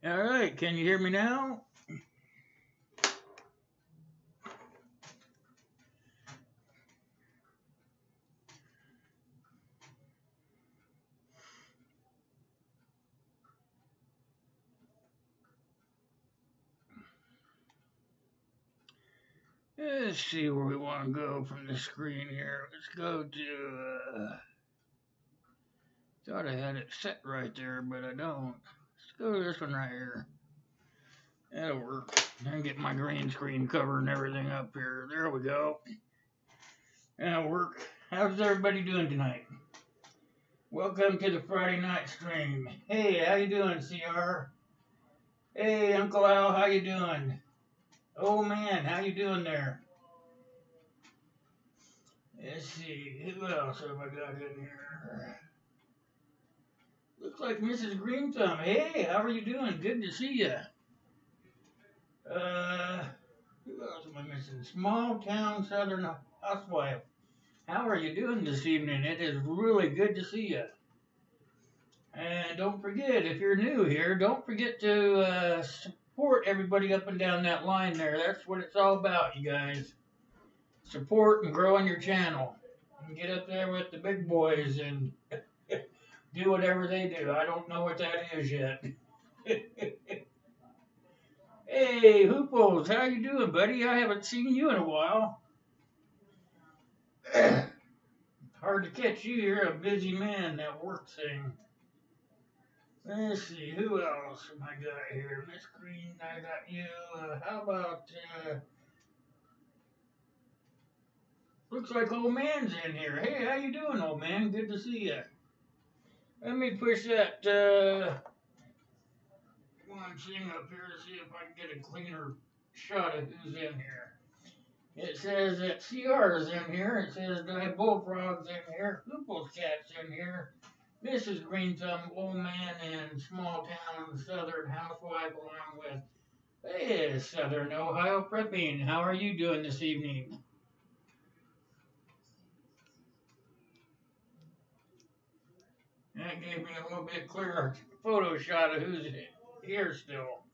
All right, can you hear me now? Let's see where we want to go from the screen here. Let's go to, thought I had it set right there, but I don't. Let's go to this one right here. That'll work. I can get my green screen cover and everything up here. There we go. That'll work. How's everybody doing tonight? Welcome to the Friday night stream. Hey, how you doing, CR? Hey, Uncle Al, how you doing? Oh man, how you doing there? Let's see, who else have I got in here? Looks like Mrs. Green Thumb. Hey, how are you doing? Good to see you. Who else am I missing? Small town Southern housewife. How are you doing this evening? It is really good to see you. And don't forget, if you're new here, don't forget to support everybody up and down that line there. That's what it's all about, you guys. Support and growing your channel. And get up there with the big boys and do whatever they do. I don't know what that is yet. Hey, Hooples, how you doing, buddy? I haven't seen you in a while. Hard to catch you. You're a busy man, that work thing. Let's see, who else have I got here? Miss Green, I got you. How about, looks like old man's in here. Hey, how you doing, old man? Good to see you. Let me push that, one thing up here to see if I can get a cleaner shot of who's in here. It says that CR is in here. It says that I have Bullfrog's in here. Hoople's Cat's in here. Mrs. Green Thumb, Old Man, and Small Town Southern Housewife, along with, hey, Southern Ohio Prepping. How are you doing this evening? That gave me a little bit clearer photo shot of who's here still.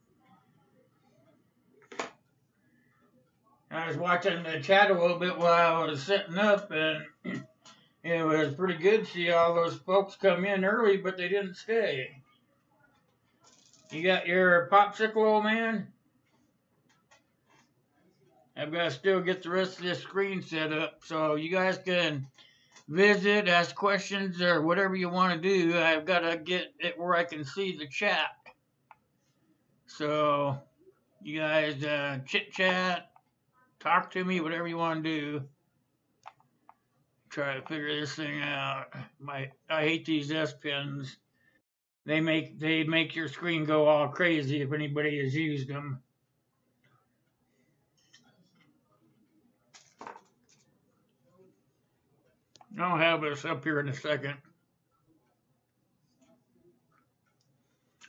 I was watching the chat a little bit while I was setting up, and it was pretty good to see all those folks come in early, but they didn't stay. You got your popsicle, old man? I've got to still get the rest of this screen set up, so you guys can visit, ask questions, or whatever you want to do. I've got to get it where I can see the chat. So, you guys chit-chat, talk to me, whatever you want to do. Try to figure this thing out. I hate these S Pens. They make your screen go all crazy if anybody has used them. I'll have this up here in a second.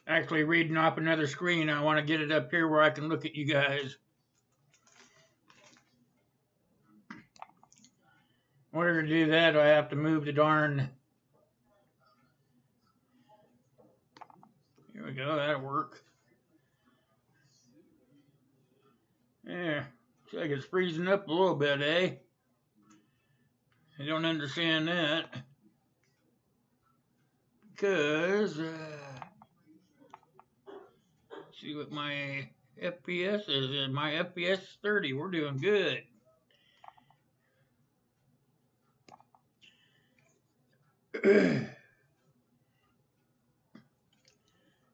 Actually reading off another screen. I want to get it up here where I can look at you guys. In order to do that, I have to move the darn. Here we go, that'll work. Yeah, looks like it's freezing up a little bit, eh? I don't understand that. Because, see what my FPS is. My FPS is 30. We're doing good.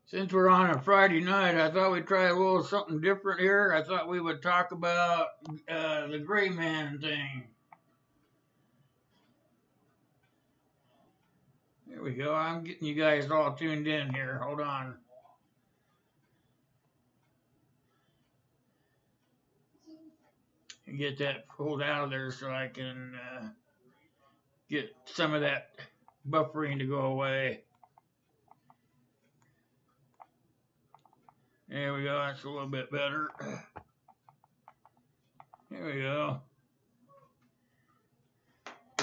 Since we're on a Friday night, I thought we'd try a little something different here. I thought we would talk about the gray man thing. There we go. I'm getting you guys all tuned in here. Hold on. Get that pulled out of there so I can get some of that buffering to go away. There we go. That's a little bit better. There we go.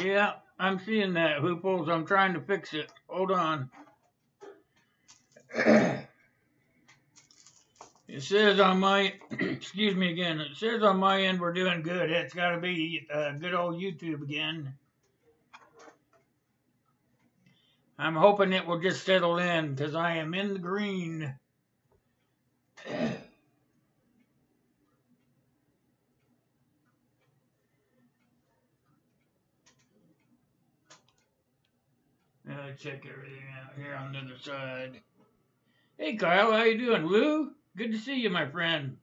Yeah, I'm seeing that, Hooples. I'm trying to fix it. Hold on. It says on my, excuse me again, it says on my end we're doing good. It's got to be good old YouTube again. I'm hoping it will just settle in because I am in the green. Check everything out here on the other side. Hey Kyle, how you doing? Lou? Good to see you, my friend.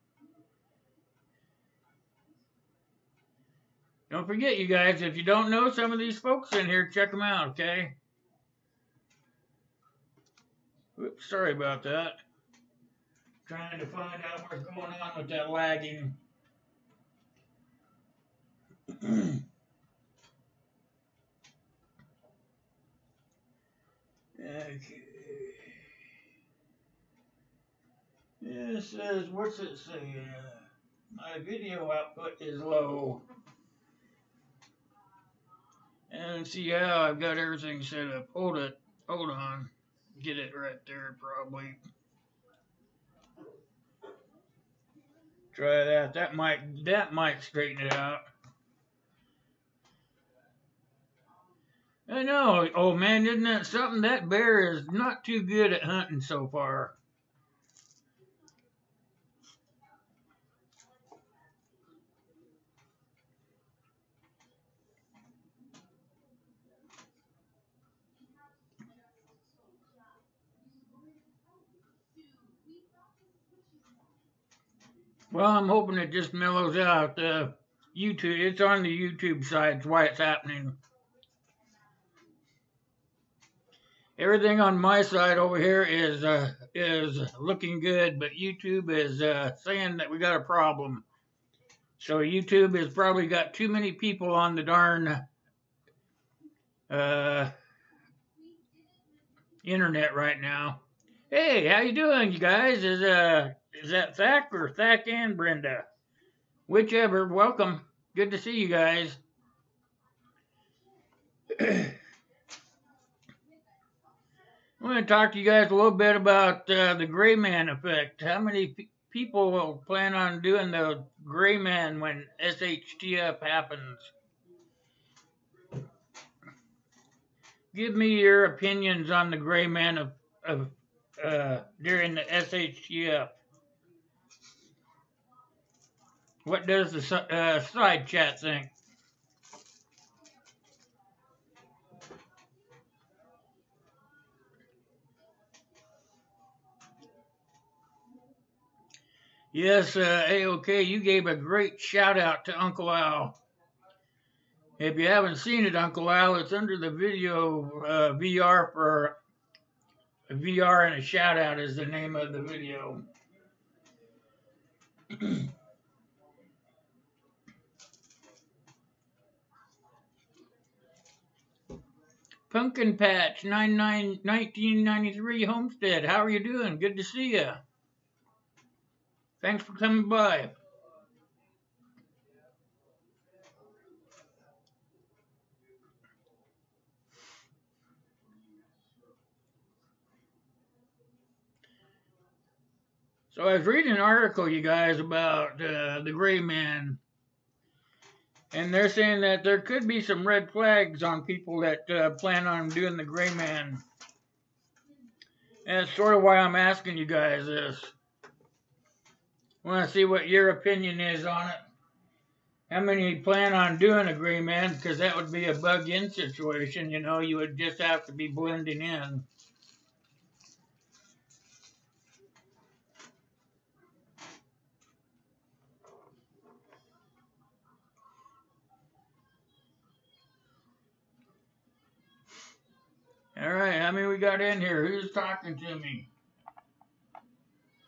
Don't forget, you guys, if you don't know some of these folks in here, check them out, okay? Oops, sorry about that. Trying to find out what's going on with that lagging. Okay. It says, what's it say? My video output is low. And see how I've got everything set up. Hold on. Get it right there, probably. Try that. That might straighten it out. I know. Oh man, isn't that something? That bear is not too good at hunting so far. Well, I'm hoping it just mellows out. YouTube, it's on the YouTube side. That's why it's happening. Everything on my side over here is looking good, but YouTube is saying that we got a problem. So YouTube has probably got too many people on the darn internet right now. Hey, how you doing, you guys? Is that Thack or Thack and Brenda? Whichever. Welcome. Good to see you guys. I want to talk to you guys a little bit about the gray man effect. How many people will plan on doing the gray man when SHTF happens? Give me your opinions on the gray man of during the SHTF. What does the side chat think? Yes, A-OK, you gave a great shout out to Uncle Al. If you haven't seen it, Uncle Al, it's under the video VR for VR and a shout out is the name of the video. Pumpkin Patch 1993 Homestead. How are you doing? Good to see you. Thanks for coming by. So I was reading an article, you guys, about the gray man. And they're saying that there could be some red flags on people that plan on doing the gray man. And that's sort of why I'm asking you guys this. I want to see what your opinion is on it. How many plan on doing a gray man? Because that would be a bug-in situation, you know. You would just have to be blending in. All right, how many we got in here? Who's talking to me?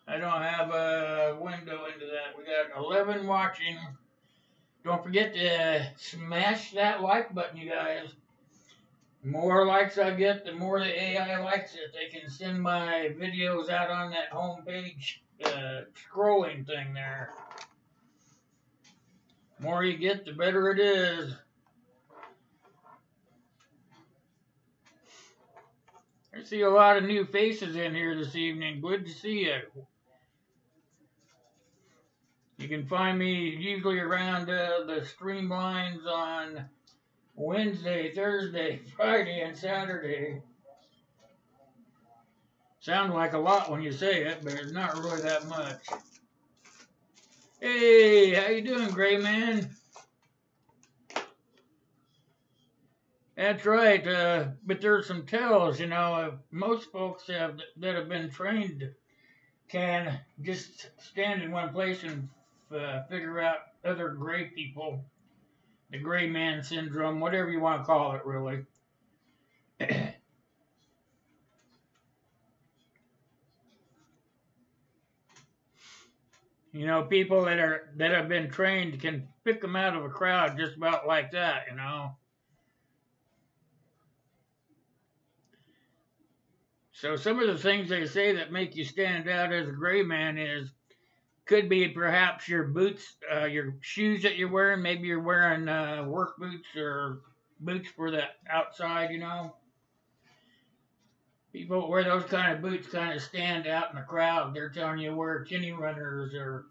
I don't have a window into that. We got 11 watching. Don't forget to smash that like button, you guys. The more likes I get, the more the AI likes it. They can send my videos out on that home page scrolling thing there. The more you get, the better it is. I see a lot of new faces in here this evening. Good to see you. You can find me usually around the streamlines on Wednesday, Thursday, Friday, and Saturday. Sound like a lot when you say it, but it's not really that much. Hey, how you doing, Gray Man? That's right, but there's some tells, you know. Most folks that have been trained can just stand in one place and figure out other gray people, the gray man syndrome, whatever you want to call it, really. You know, people that have been trained can pick them out of a crowd just about like that, you know. So some of the things they say that make you stand out as a gray man could be perhaps your boots, your shoes that you're wearing. Maybe you're wearing work boots or boots for the outside, you know. People that wear those kind of boots kind of stand out in the crowd. They're telling you to wear tinny runners or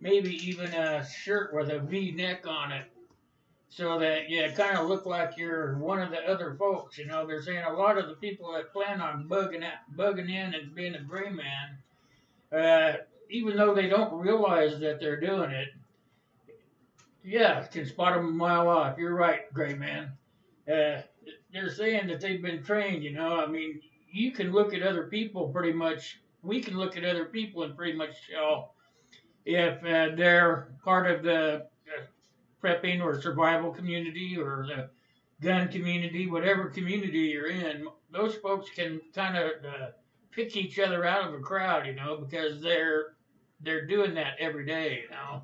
maybe even a shirt with a V neck on it so that you kind of look like you're one of the other folks. You know, they're saying a lot of the people that plan on bugging in and being a gray man, even though they don't realize that they're doing it, yeah, can spot them a mile off. You're right, gray man. They're saying that they've been trained, you know. I mean, you can look at other people pretty much. We can look at other people and pretty much tell if they're part of the prepping or survival community or the gun community, whatever community you're in. Those folks can kind of pick each other out of a crowd, you know, because they're doing that every day, you know.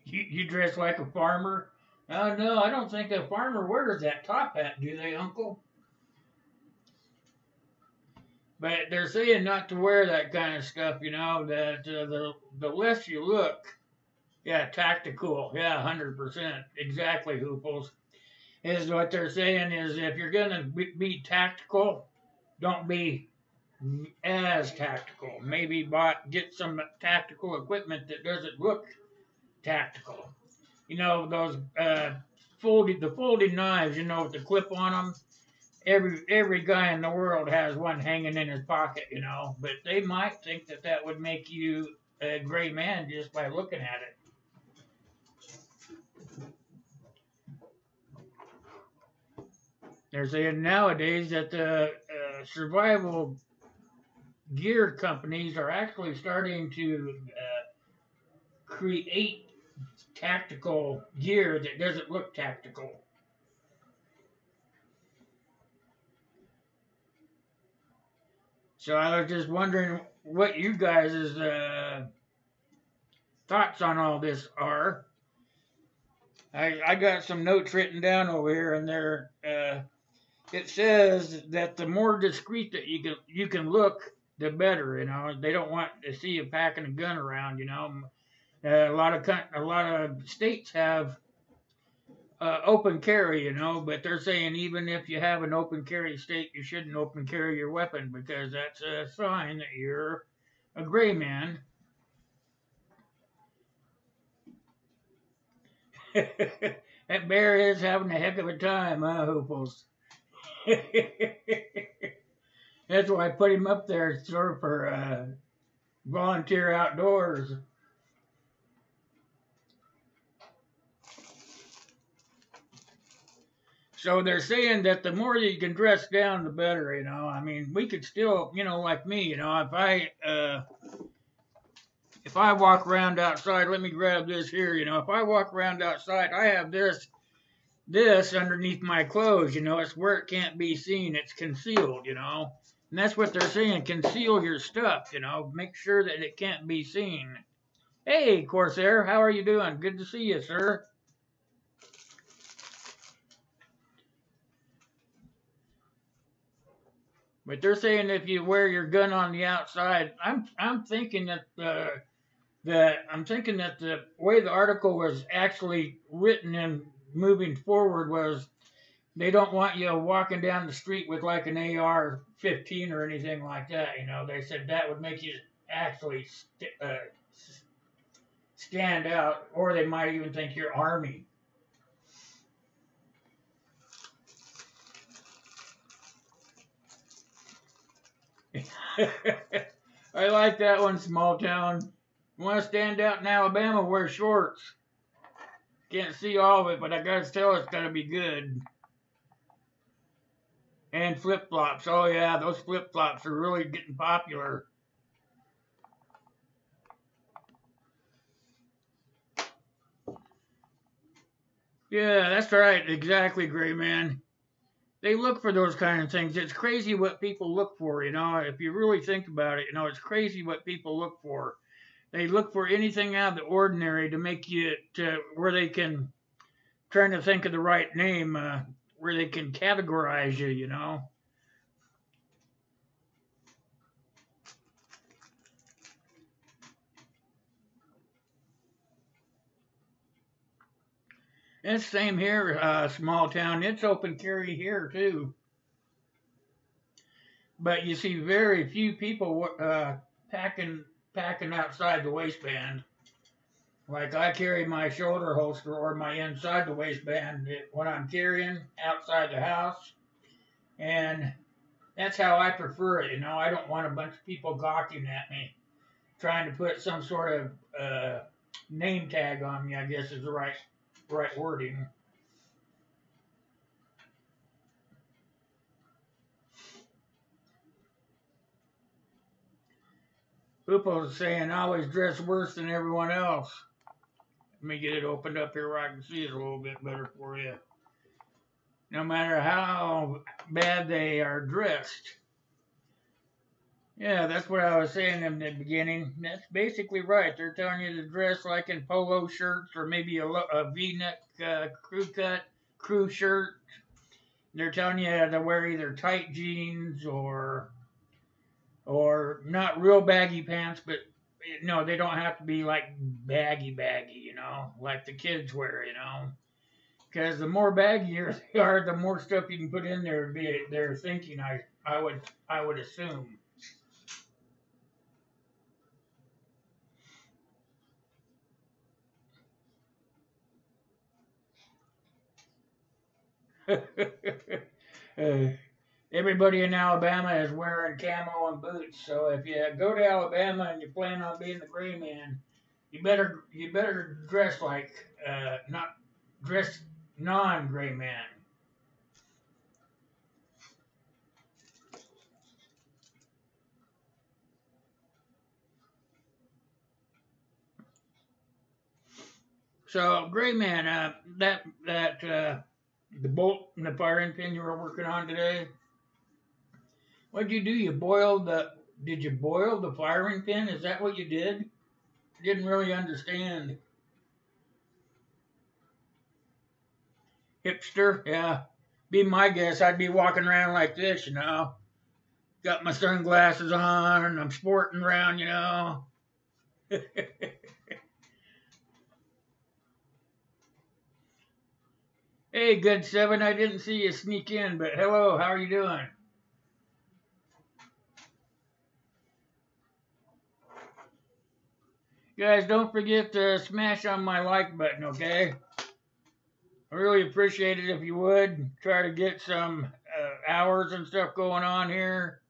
You dress like a farmer? Oh, no, I don't think a farmer wears that top hat, do they, Uncle? But they're saying not to wear that kind of stuff, you know, that the less you look, yeah, tactical, yeah, 100%, exactly, Hooples, is what they're saying is if you're going to be tactical, don't be as tactical. Maybe get some tactical equipment that doesn't look tactical. You know, those folding knives, you know, with the clip on them. Every guy in the world has one hanging in his pocket, you know. But they might think that would make you a gray man just by looking at it. They're saying nowadays that the survival gear companies are actually starting to create tactical gear that doesn't look tactical. So I was just wondering what you guys' thoughts on all this are. I got some notes written down over here, and there it says that the more discreet that you can look, the better. You know, they don't want to see you packing a gun around. You know, a lot of states have open carry, you know, but they're saying even if you have an open carry state, you shouldn't open carry your weapon because that's a sign that you're a gray man. That bear is having a heck of a time, huh, Hooples? That's why I put him up there, sort of for volunteer outdoors. So they're saying that the more you can dress down, the better, you know. I mean, we could still, you know, like me, you know, if I walk around outside, let me grab this here, you know. If I walk around outside, I have this underneath my clothes, you know. It's where it can't be seen. It's concealed, you know. And that's what they're saying. Conceal your stuff, you know. Make sure that it can't be seen. Hey, Corsair, how are you doing? Good to see you, sir. But they're saying if you wear your gun on the outside, I'm thinking that the way the article was actually written and moving forward was they don't want you walking down the street with like an AR-15 or anything like that. You know, they said that would make you actually stand out, or they might even think you're Army. I like that one, small town. You want to stand out in Alabama, wear shorts. Can't see all of it, but I gotta tell it's gotta be good. And flip-flops. Oh yeah, those flip-flops are really getting popular. Yeah, that's right. Exactly, Gray Man. They look for those kind of things. It's crazy what people look for, you know. If you really think about it, you know, it's crazy what people look for. They look for anything out of the ordinary to make you to where they can, trying to think of the right name, where they can categorize you, you know. It's same here, small town. It's open carry here too. But you see very few people packing outside the waistband. Like I carry my shoulder holster or my inside the waistband when I'm carrying outside the house, and that's how I prefer it. You know, I don't want a bunch of people gawking at me, trying to put some sort of name tag on me. I guess is the right wording. Lupo's saying I always dress worse than everyone else. Let me get it opened up here where I can see it a little bit better for you. No matter how bad they are dressed. Yeah, that's what I was saying in the beginning. That's basically right. They're telling you to dress like in polo shirts or maybe a V-neck crew shirt. They're telling you to wear either tight jeans or not real baggy pants, but no, they don't have to be like baggy, you know, like the kids wear, you know. Because the more baggier they are, the more stuff you can put in there. They're thinking, I would assume. Everybody in Alabama is wearing camo and boots. So if you go to Alabama and you plan on being the gray man, you better dress like not dress non-gray man. So gray man, the bolt and the firing pin you were working on today. What'd you do? Did you boil the firing pin? Is that what you did? Didn't really understand. Hipster, yeah. Be my guess, I'd be walking around like this, you know. Got my sunglasses on, and I'm sporting around, you know. Hey, good seven, I didn't see you sneak in, but hello, how are you doing? Guys, don't forget to smash on my like button, okay? I really appreciate it if you would. Try to get some hours and stuff going on here.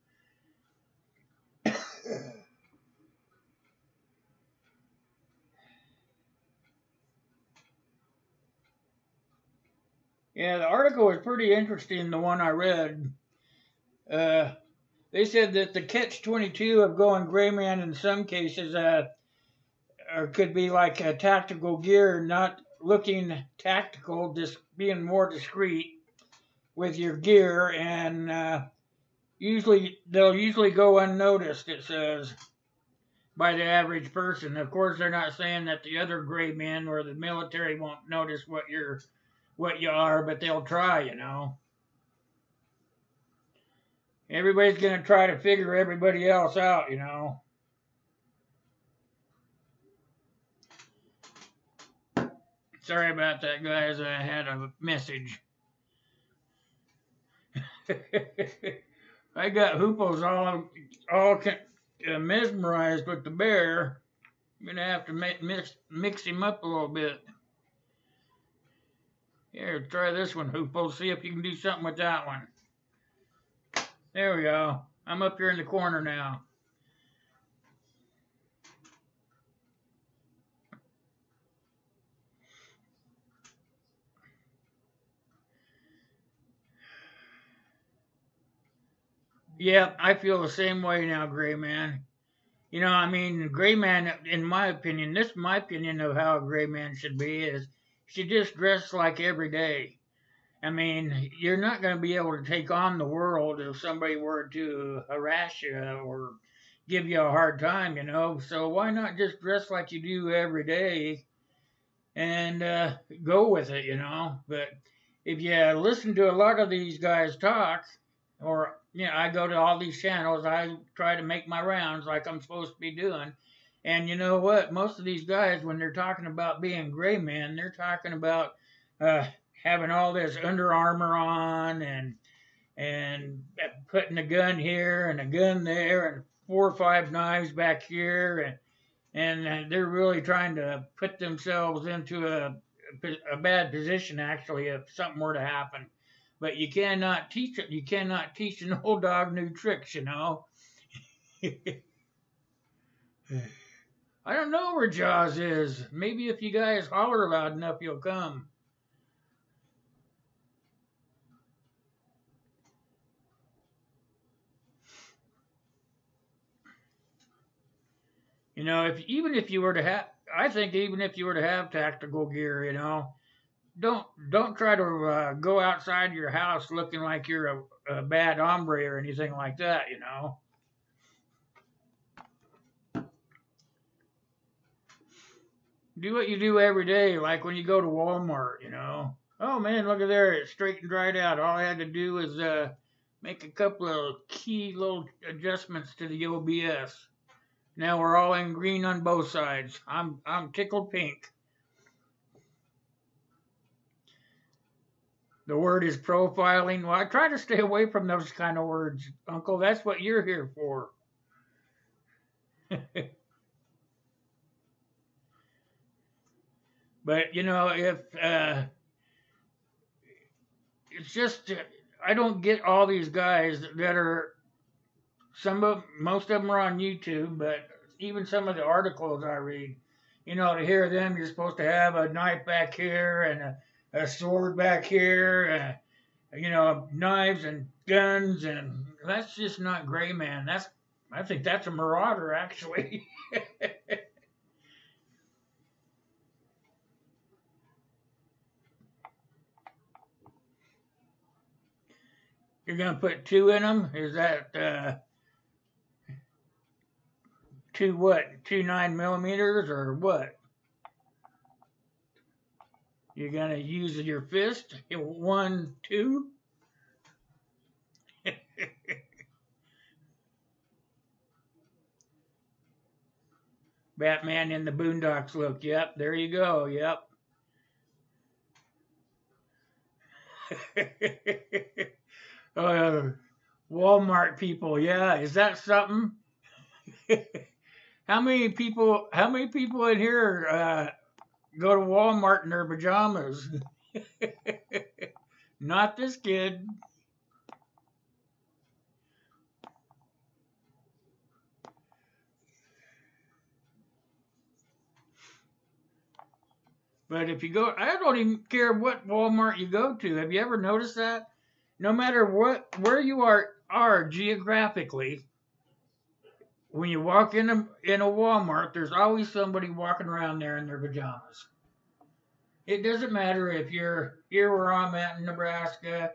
Yeah, the article was pretty interesting, the one I read. They said that the catch-22 of going gray man in some cases could be like a tactical gear, not looking tactical, just being more discreet with your gear, and they'll usually go unnoticed, it says, by the average person. Of course, they're not saying that the other gray men or the military won't notice what you are, but they'll try, you know. Everybody's gonna try to figure everybody else out, you know. Sorry about that, guys. I had a message. I got hoopos all mesmerized with the bear. I'm gonna have to mix him up a little bit. Here, try this one, Hoopo. See if you can do something with that one. There we go. I'm up here in the corner now. Yeah, I feel the same way now, Gray Man. You know, I mean, Gray Man, in my opinion, this is my opinion of how a Gray Man should be, is should just dress like every day. I mean, you're not going to be able to take on the world if somebody were to harass you or give you a hard time, you know. So why not just dress like you do every day and go with it, you know? But if you listen to a lot of these guys talk, or I go to all these channels, I try to make my rounds like I'm supposed to be doing. And you know what? Most of these guys, when they're talking about being Gray Man, they're talking about uh, having all this Under Armour on and putting a gun here and a gun there and 4 or 5 knives back here and they're really trying to put themselves into a bad position actually if something were to happen. But you cannot teach it. You cannot teach an old dog new tricks, you know. I don't know where Jaws is. Maybe if you guys holler loud enough, he'll come. You know, even if you were to have, I think even if you were to have tactical gear, you know, don't try to go outside your house looking like you're a bad hombre or anything like that, you know. Do what you do every day, like when you go to Walmart, you know. Oh man, look at there, it's straight and dried out. All I had to do was make a couple of key little adjustments to the OBS. Now we're all in green on both sides. I'm tickled pink. The word is profiling. Well, I try to stay away from those kind of words, Uncle. That's what you're here for. But you know, if it's just I don't get all these guys that are most of them are on YouTube, but even some of the articles I read, you know, to hear them, you're supposed to have a knife back here and a sword back here, you know, knives and guns, and that's just not Gray Man. I think that's a marauder, actually. You're gonna put 2 in them? Is that 2 what? 2 9mm or what? You're gonna use your fist? 1, 2? Batman in the Boondocks look. Yep, there you go. Yep. Walmart people. Yeah, is that something? How many people in here go to Walmart in their pajamas? Not this kid. But if you go, I don't even care what Walmart you go to. Have you ever noticed that? No matter where you are geographically, when you walk in a Walmart, there's always somebody walking around there in their pajamas. It doesn't matter if you're here where I'm at in Nebraska,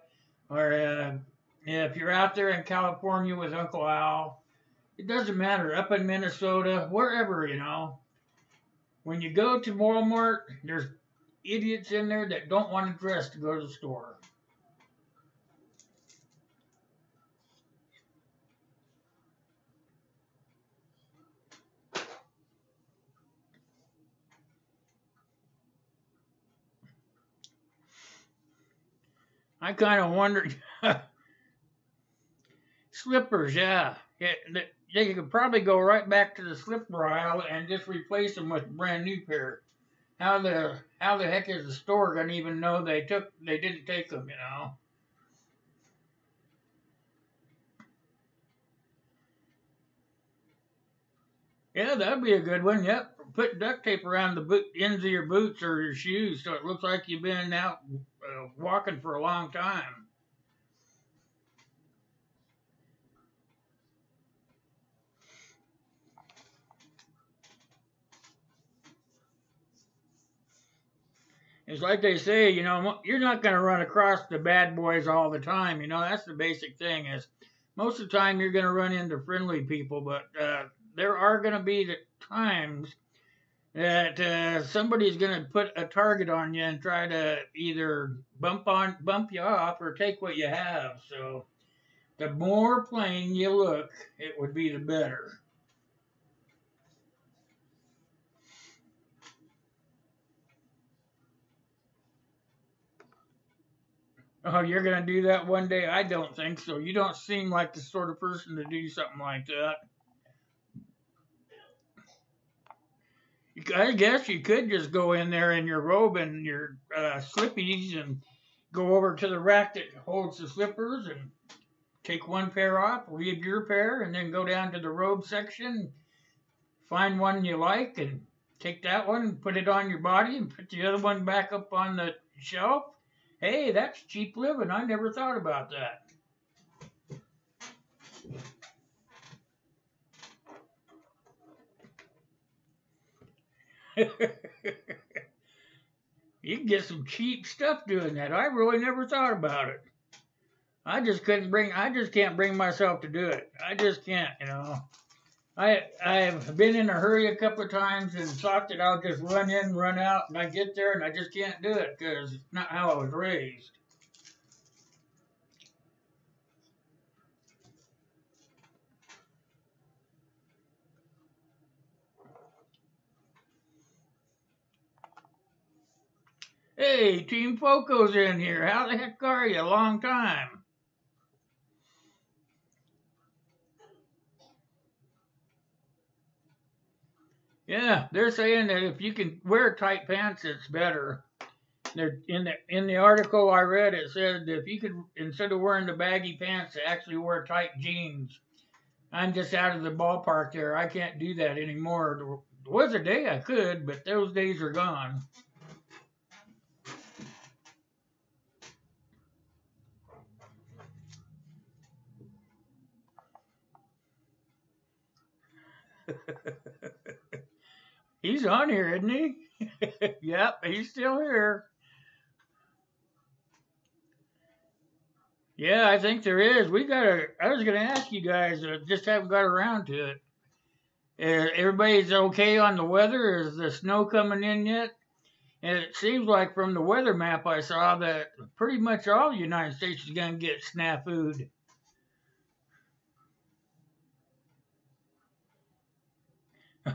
or if you're out there in California with Uncle Al. It doesn't matter, up in Minnesota, wherever, you know. When you go to Walmart, there's idiots in there that don't want to dress to go to the store. I kind of wondered. Slippers, yeah. they could probably go right back to the slipper aisle and just replace them with a brand new pair. How the heck is the store gonna even know they didn't take them? You know. Yeah, that'd be a good one. Yep. Put duct tape around the ends of your boots or your shoes so it looks like you've been out walking for a long time. It's like they say, you know, you're not going to run across the bad boys all the time. You know, that's the basic thing is most of the time you're going to run into friendly people, but there are going to be the times that somebody's going to put a target on you and try to either bump you off or take what you have. So the more plain you look, it would be the better. Oh, you're going to do that one day? I don't think so. You don't seem like the sort of person to do something like that. I guess you could just go in there in your robe and your slippies and go over to the rack that holds the slippers and take one pair off, leave your pair, and then go down to the robe section, find one you like, and take that one and put it on your body and put the other one back up on the shelf. Hey, that's cheap living. I never thought about that. You can get some cheap stuff doing that. I really never thought about it. I just can't bring myself to do it. I just can't, you know. I've been in a hurry a couple of times and thought that I'll just run in, run out, and I get there and I just can't do it because it's not how I was raised. Hey, Team Foco's in here. How the heck are you? Long time. Yeah, they're saying that if you can wear tight pants, it's better. They're in the article I read, it said that if you could, instead of wearing the baggy pants, actually wear tight jeans. I'm just out of the ballpark there. I can't do that anymore. There was a day I could, but those days are gone. He's on here, isn't he? Yep, he's still here. Yeah, I think there is. I was gonna ask you guys, just haven't got around to it. Everybody's okay on the weather? Is the snow coming in yet? And it seems like from the weather map I saw that pretty much all the United States is gonna get snafu'd.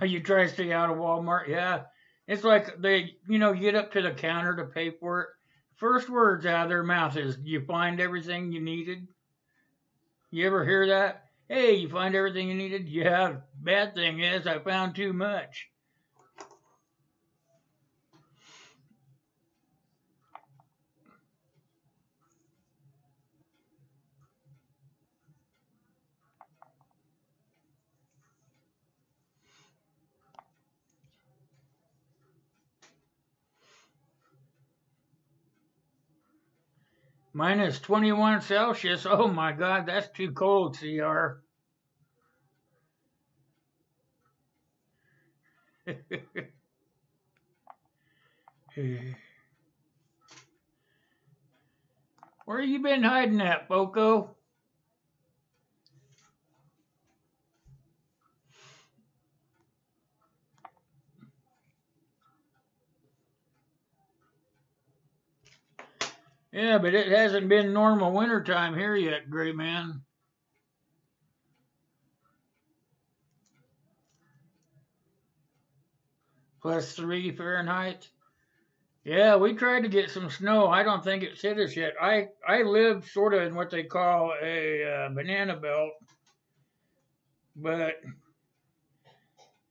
You try to stay out of Walmart, yeah. It's like you get up to the counter to pay for it. First words out of their mouth is, "You find everything you needed?" You ever hear that? Hey, you find everything you needed? Yeah. Bad thing is, I found too much. Minus 21 Celsius. Oh my God, that's too cold, CR. Where you been hiding at, Foco? Yeah, but it hasn't been normal wintertime here yet, Gray Man. +3 Fahrenheit. Yeah, we tried to get some snow. I don't think it's hit us yet. I live sort of in what they call a banana belt. But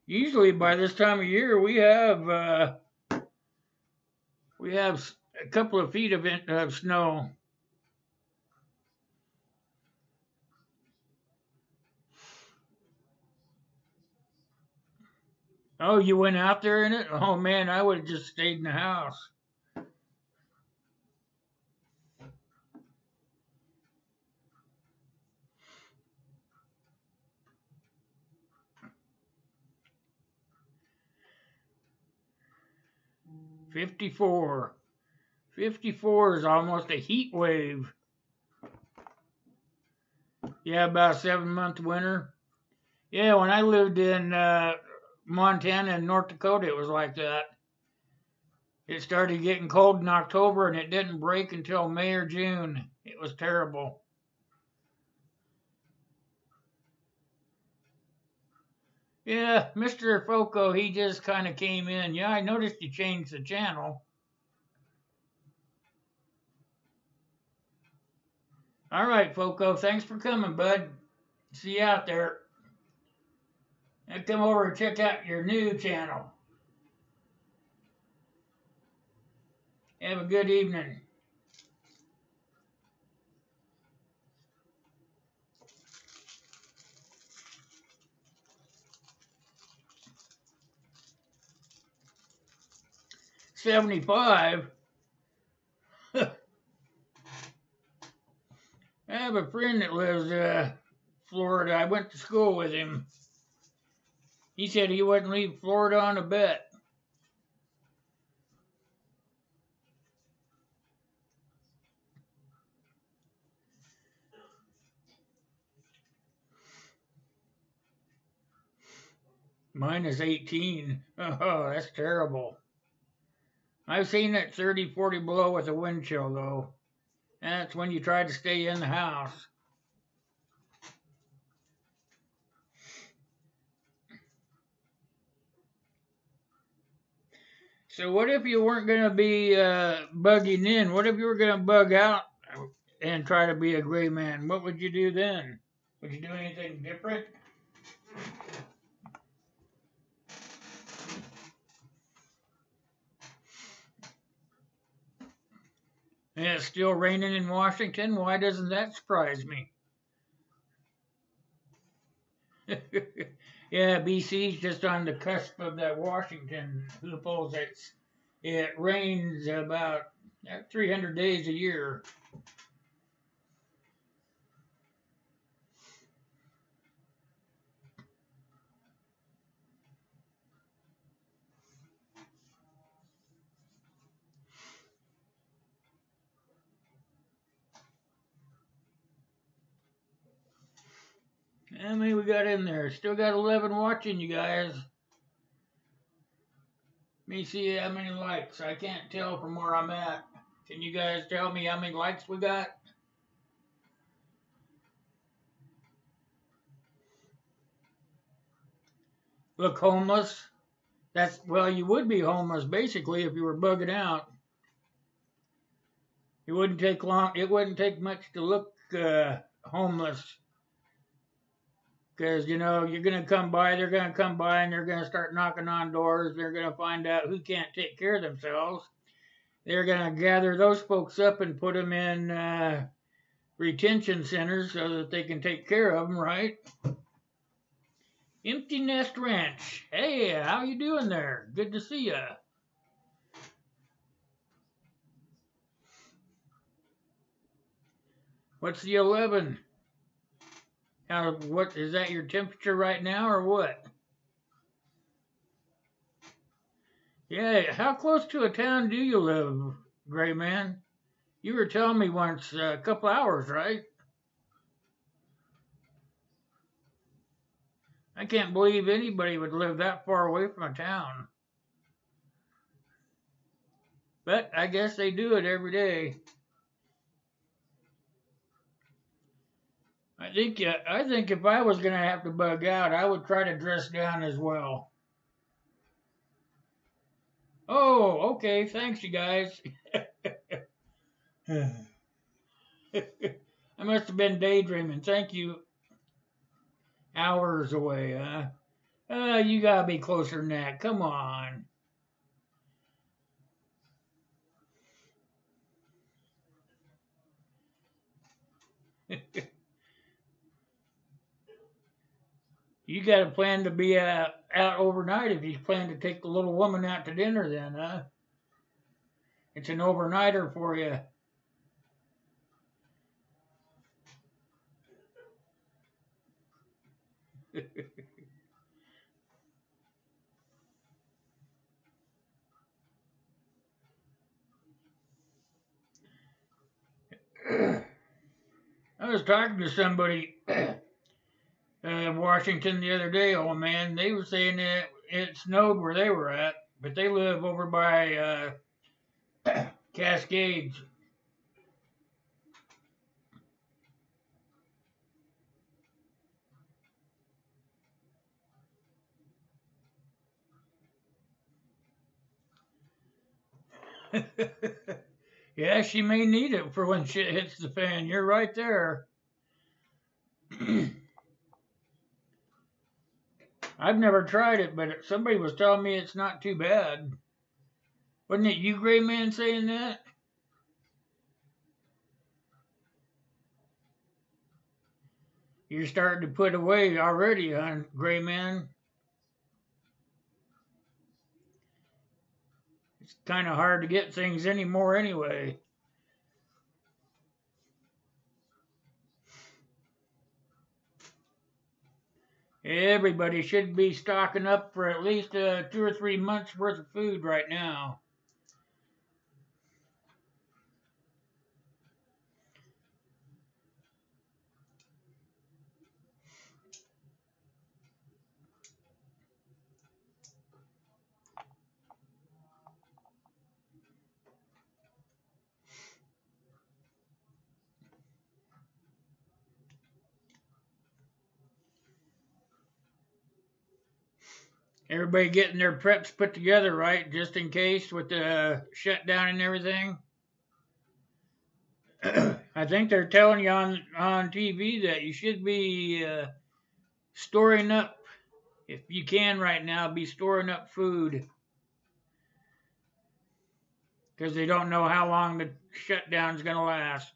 usually by this time of year we have a couple of feet of snow. Oh, you went out there in it? Oh man, I would have just stayed in the house. '54. 54 is almost a heat wave. Yeah, about a 7-month winter. Yeah, when I lived in Montana and North Dakota, it was like that. It started getting cold in October and it didn't break until May or June. It was terrible. Yeah, Mr. Foco, he just kind of came in. Yeah, I noticed you changed the channel. All right, Foco, thanks for coming, bud. See you out there. And come over and check out your new channel. Have a good evening. '75. I have a friend that lives Florida. I went to school with him. He said he wouldn't leave Florida on a bet. Minus 18. Oh, that's terrible. I've seen it 30, 40 below with a wind chill, though. That's when you try to stay in the house. So what if you weren't going to be bugging in? What if you were going to bug out and try to be a gray man? What would you do then? Would you do anything different? And it's still raining in Washington? Why doesn't that surprise me? Yeah, BC's just on the cusp of that Washington loophole. It rains about 300 days a year. How many we got in there? Still got 11 watching, you guys. Let me see how many likes. I can't tell from where I'm at. Can you guys tell me how many likes we got? Look homeless. Well, you would be homeless basically if you were bugging out. It wouldn't take long. It wouldn't take much to look homeless. Because, you're going to come by, they're going to come by and they're going to start knocking on doors. They're going to find out who can't take care of themselves. They're going to gather those folks up and put them in retention centers so that they can take care of them, right? Empty Nest Ranch. Hey, how you doing there? Good to see ya. What's the 11? What is that, your temperature right now or what? Yeah, how close to a town do you live, Gray Man? You were telling me once a couple hours, right? I can't believe anybody would live that far away from a town. But I guess they do it every day. I think if I was going to have to bug out, I would try to dress down as well. Oh, okay. Thanks, you guys. I must have been daydreaming. Thank you. Hours away, huh? You gotta be closer than that. Come on. You got to plan to be out overnight if you plan to take the little woman out to dinner then, huh? It's an overnighter for you. I was talking to somebody in Washington the other day, old man. They were saying that it snowed where they were at, but they live over by Cascades. Yeah, she may need it for when shit hits the fan. You're right there. I've never tried it, but somebody was telling me it's not too bad. Wasn't it you, Gray Man, saying that? You're starting to put away already, huh, Gray Man? It's kind of hard to get things anymore anyway. Everybody should be stocking up for at least 2 or 3 months worth of food right now. Everybody getting their preps put together, right? Just in case with the shutdown and everything. I think they're telling you on TV that you should be storing up, if you can right now, be storing up food. Because they don't know how long the shutdown's going to last.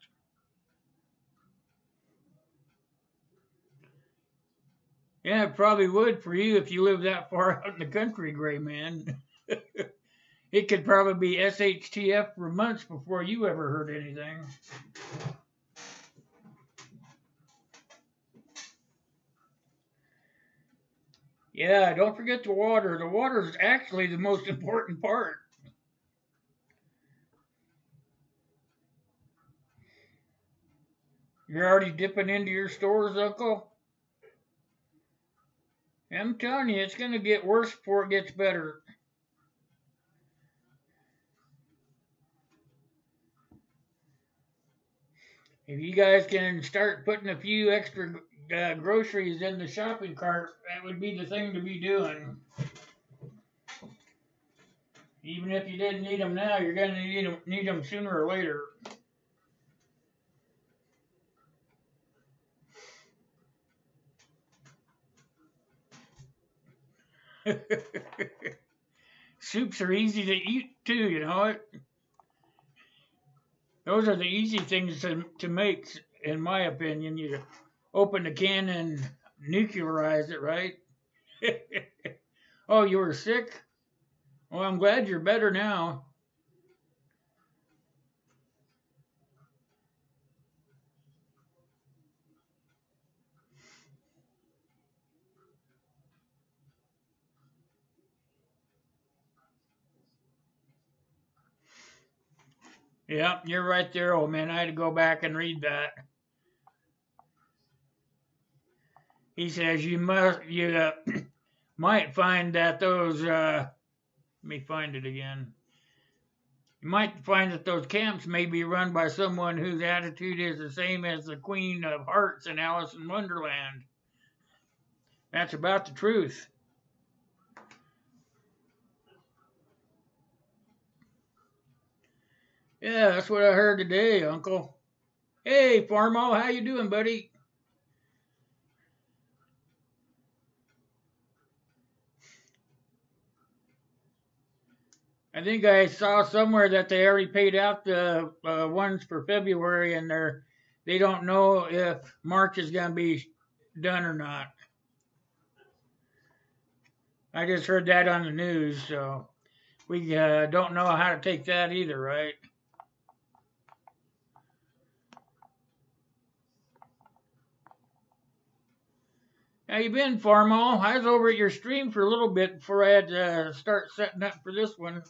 Yeah, it probably would for you if you live that far out in the country, Gray Man. It could probably be SHTF for months before you ever heard anything. Yeah, don't forget the water. The water is actually the most important part. You're already dipping into your stores, Uncle? I'm telling you, it's going to get worse before it gets better. If you guys can start putting a few extra groceries in the shopping cart, that would be the thing to be doing. Even if you didn't need them now, you're going to need them sooner or later. Soups are easy to eat too, you know it. Those are the easy things to make, in my opinion. You open the can and nuclearize it, right? Oh, you were sick? Well, I'm glad you're better now. Yeah, you're right there, old man. I had to go back and read that. He says you might find that those. Let me find it again. You might find that those camps may be run by someone whose attitude is the same as the Queen of Hearts in Alice in Wonderland. That's about the truth. Yeah, that's what I heard today, Uncle. Hey, Farmo, how you doing, buddy? I think I saw somewhere that they already paid out the ones for February, and they don't know if March is going to be done or not. I just heard that on the news, so we don't know how to take that either, right? How you been, Farmo? I was over at your stream for a little bit before I had to start setting up for this one.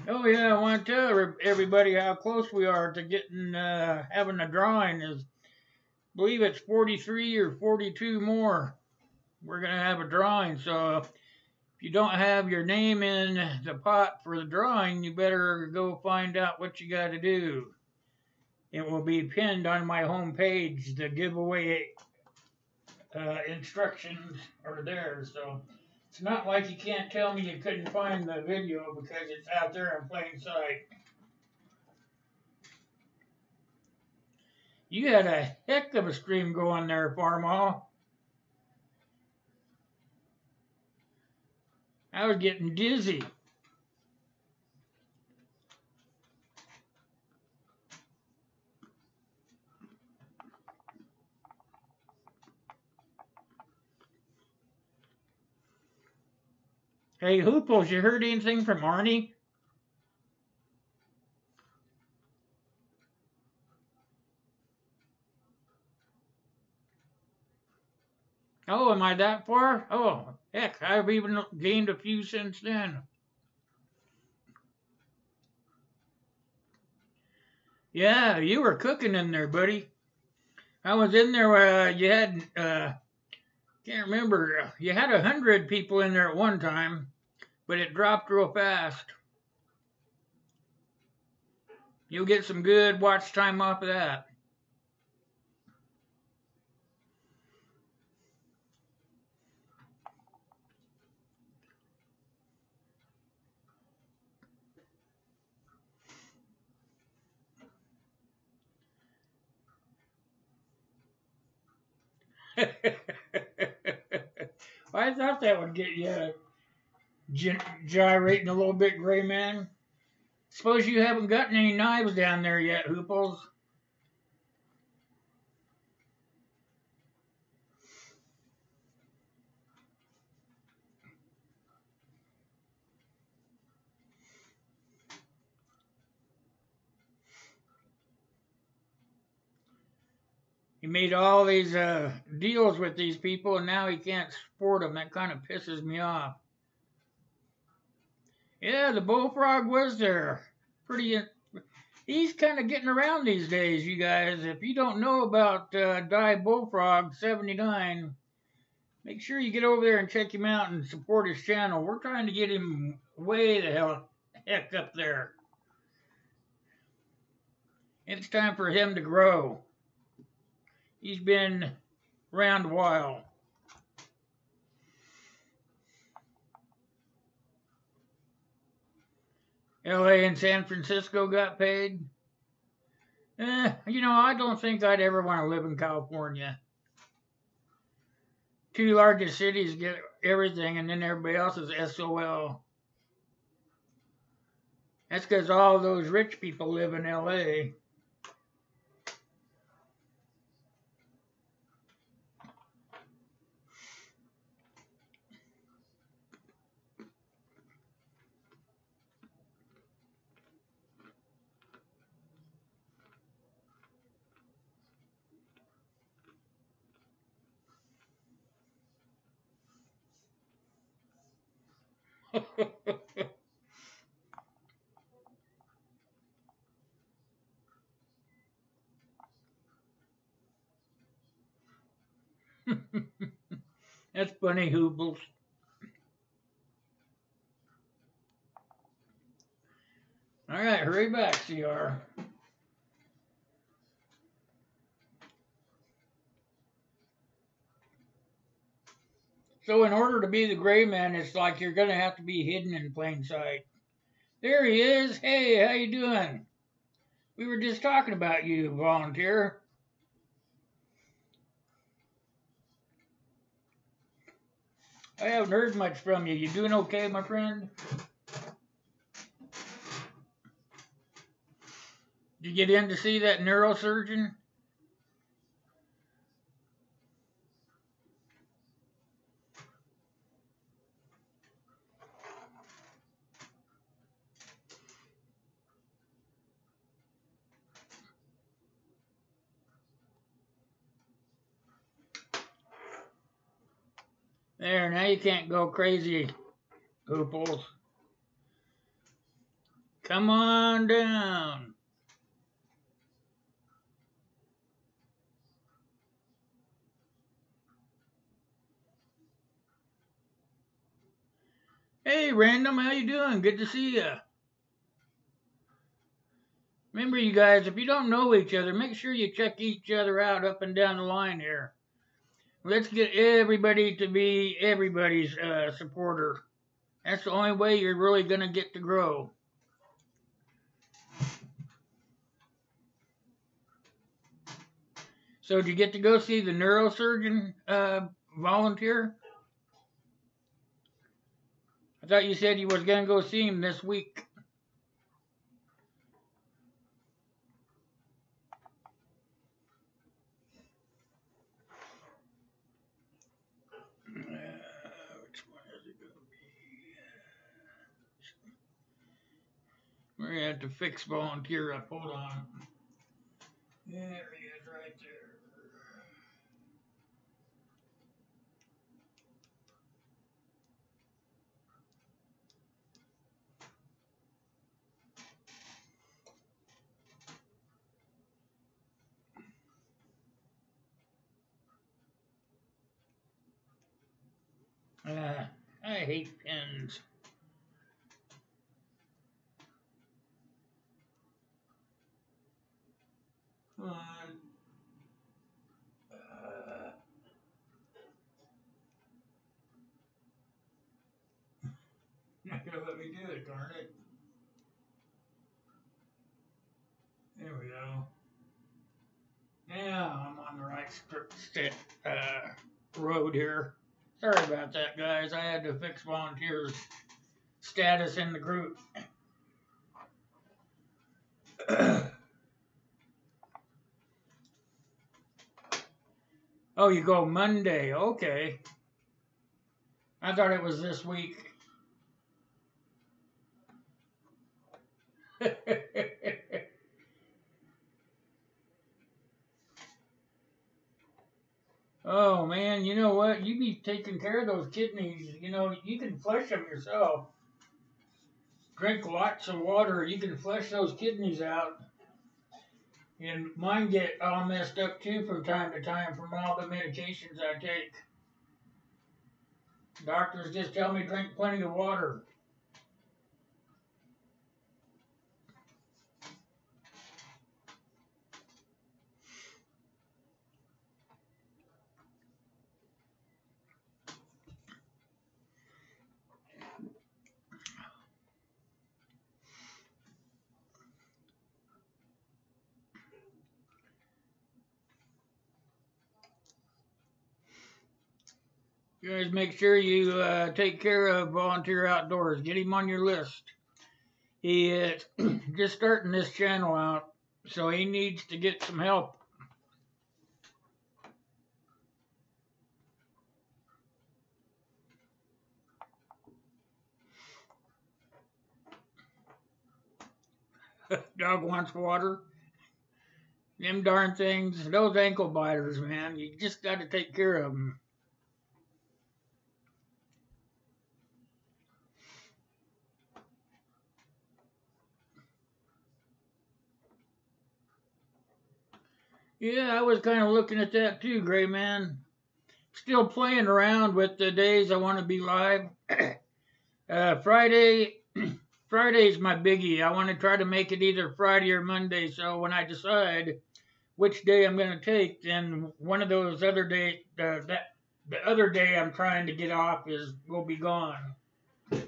Oh yeah, I want to tell everybody how close we are to getting having a drawing. I believe it's 43 or 42 more. We're gonna have a drawing, so if you don't have your name in the pot for the drawing, you better go find out what you got to do. It will be pinned on my home page. The giveaway instructions are there, so it's not like you can't tell me you couldn't find the video because it's out there in plain sight. You had a heck of a stream going there, Farmall. I was getting dizzy. Hey, Hooples, you heard anything from Arnie? Oh, am I that far? Oh, heck, I've even gained a few since then. Yeah, you were cooking in there, buddy. I was in there where you had, can't remember, you had 100 people in there at one time, but it dropped real fast. You'll get some good watch time off of that. I thought that would get you gyrating a little bit, Gray Man. Suppose you haven't gotten any knives down there yet, Hooples. He made all these deals with these people, and now he can't support them. That kind of pisses me off. Yeah, the bullfrog was there. He's kind of getting around these days, you guys. If you don't know about Die Bullfrog 79, make sure you get over there and check him out and support his channel. We're trying to get him way the heck up there. It's time for him to grow. He's been around a while. LA and San Francisco got paid. I don't think I'd ever want to live in California. Two largest cities get everything, and then everybody else is SOL. That's because all those rich people live in LA. That's funny, Hoobles. All right, hurry back, CR. So in order to be the gray man, it's like you're going to have to be hidden in plain sight. There he is. Hey, how you doing? We were just talking about you, volunteer. I haven't heard much from you. You doing okay, my friend? Did you get in to see that neurosurgeon? There, now you can't go crazy, Hooples. Come on down. Hey, Random, how you doing? Good to see you. Remember, you guys, if you don't know each other, make sure you check each other out up and down the line here. Let's get everybody to be everybody's supporter. That's the only way you're really going to get to grow. So did you get to go see the neurosurgeon volunteer? I thought you said you was going to go see him this week. Which one is it going to be? We're going to have to fix volunteer up. Hold on. There he is right there. I hate pens. Come on. Not gonna let me do it, darn it. There we go. Now I'm on the right road here. Sorry about that, guys. I had to fix volunteers' status in the group. Oh, you go Monday. Okay. I thought it was this week. Oh, man, you know what? You be taking care of those kidneys. You know, you can flush them yourself. Drink lots of water. You can flush those kidneys out. And mine get all messed up, too, from time to time from all the medications I take. Doctors just tell me drink plenty of water. You guys make sure you take care of Volunteer Outdoors. Get him on your list. He is just starting this channel out, so he needs to get some help. Dog wants water. Them darn things, those ankle biters, man. You just got to take care of them. Yeah, I was kind of looking at that too, Gray Man. Still playing around with the days I want to be live. Friday's my biggie. I want to try to make it either Friday or Monday. So when I decide which day I'm going to take, then one of those other days, the other day I'm trying to get off will be gone. I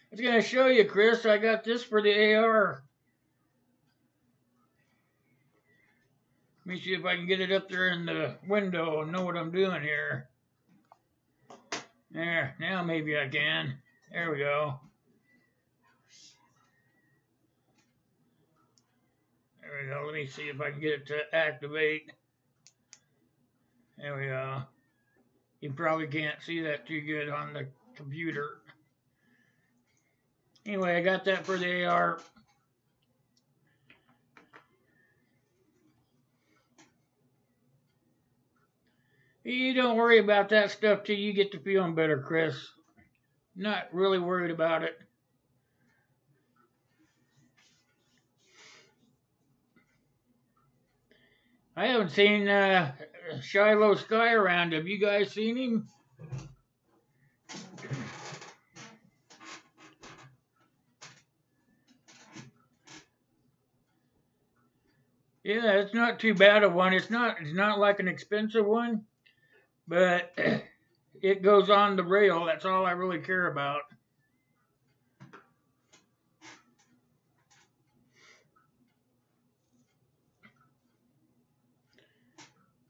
was going to show you, Chris. I got this for the AR. Let me see if I can get it up there in the window and know what I'm doing here. There, now maybe I can. There we go. There we go. Let me see if I can get it to activate. There we go. You probably can't see that too good on the computer. Anyway, I got that for the AR. You don't worry about that stuff till you get to feeling better, Chris. Not really worried about it. I haven't seen Shiloh Sky around. Have you guys seen him? Yeah, it's not too bad a one. It's not like an expensive one, but it goes on the rail. That's all I really care about.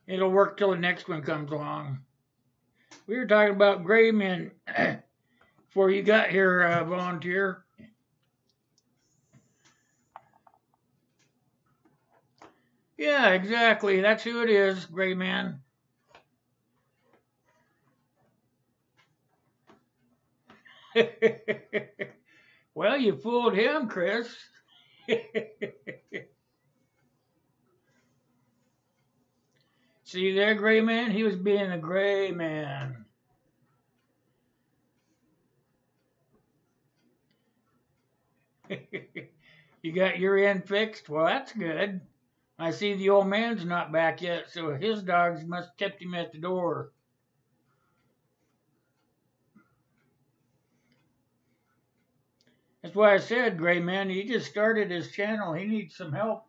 It'll work till the next one comes along. We were talking about gray men before you got here, volunteer. Yeah, exactly. That's who it is, gray man. Well, you fooled him, Chris. See there, gray man? He was being a gray man. You got your end fixed? Well, that's good. I see the old man's not back yet, so his dogs must have kept him at the door. That's why I said, gray man, he just started his channel. He needs some help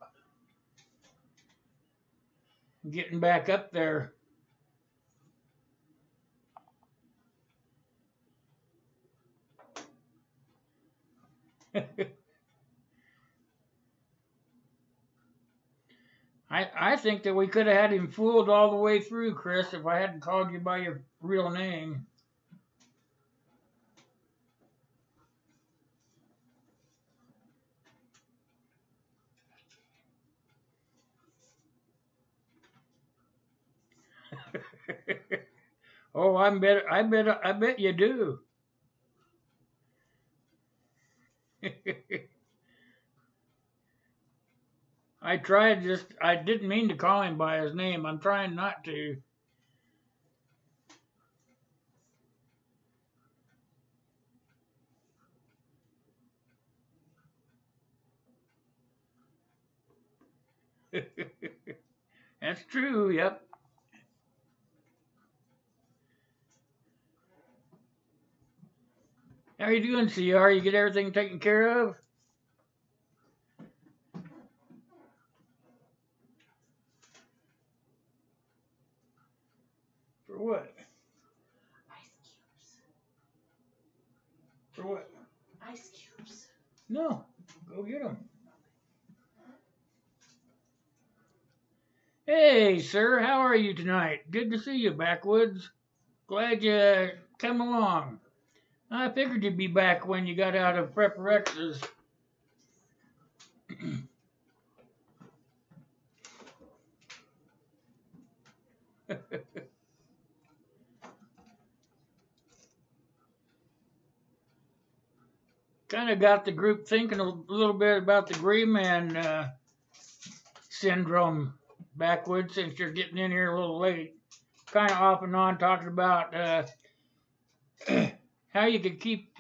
getting back up there. I think that we could have had him fooled all the way through, Chris, if I hadn't called you by your real name. Oh, I bet you do. I didn't mean to call him by his name. I'm trying not to. That's true, yep. How you doing, CR? You get everything taken care of? For what? Ice cubes. For what? Ice cubes. No, go get them. Hey, sir, how are you tonight? Good to see you, Backwoods. Glad you come along. I figured you'd be back when you got out of Prep Rex's. Kind of got the group thinking a little bit about the gray man syndrome, Backwoods, since you're getting in here a little late. Kind of off and on talking about how you could keep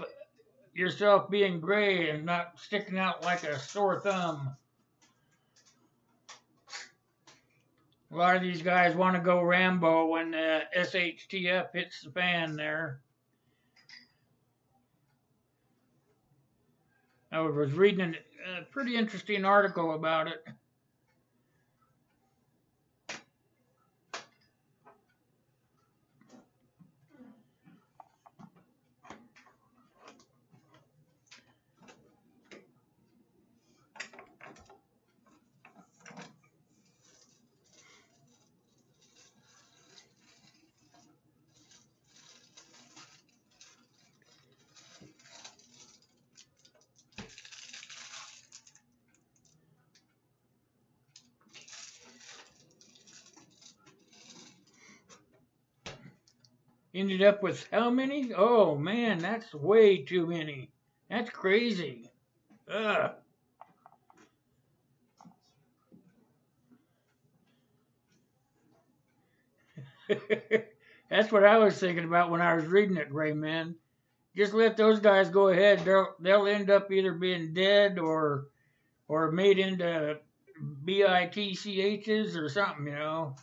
yourself being gray and not sticking out like a sore thumb. A lot of these guys want to go Rambo when the SHTF hits the fan there. I was reading a pretty interesting article about it. Ended up with how many? Oh man, that's way too many. That's crazy. Ugh. That's what I was thinking about when I was reading it, Gray Man. Just let those guys go ahead. They'll end up either being dead or made into bitchs or something, you know.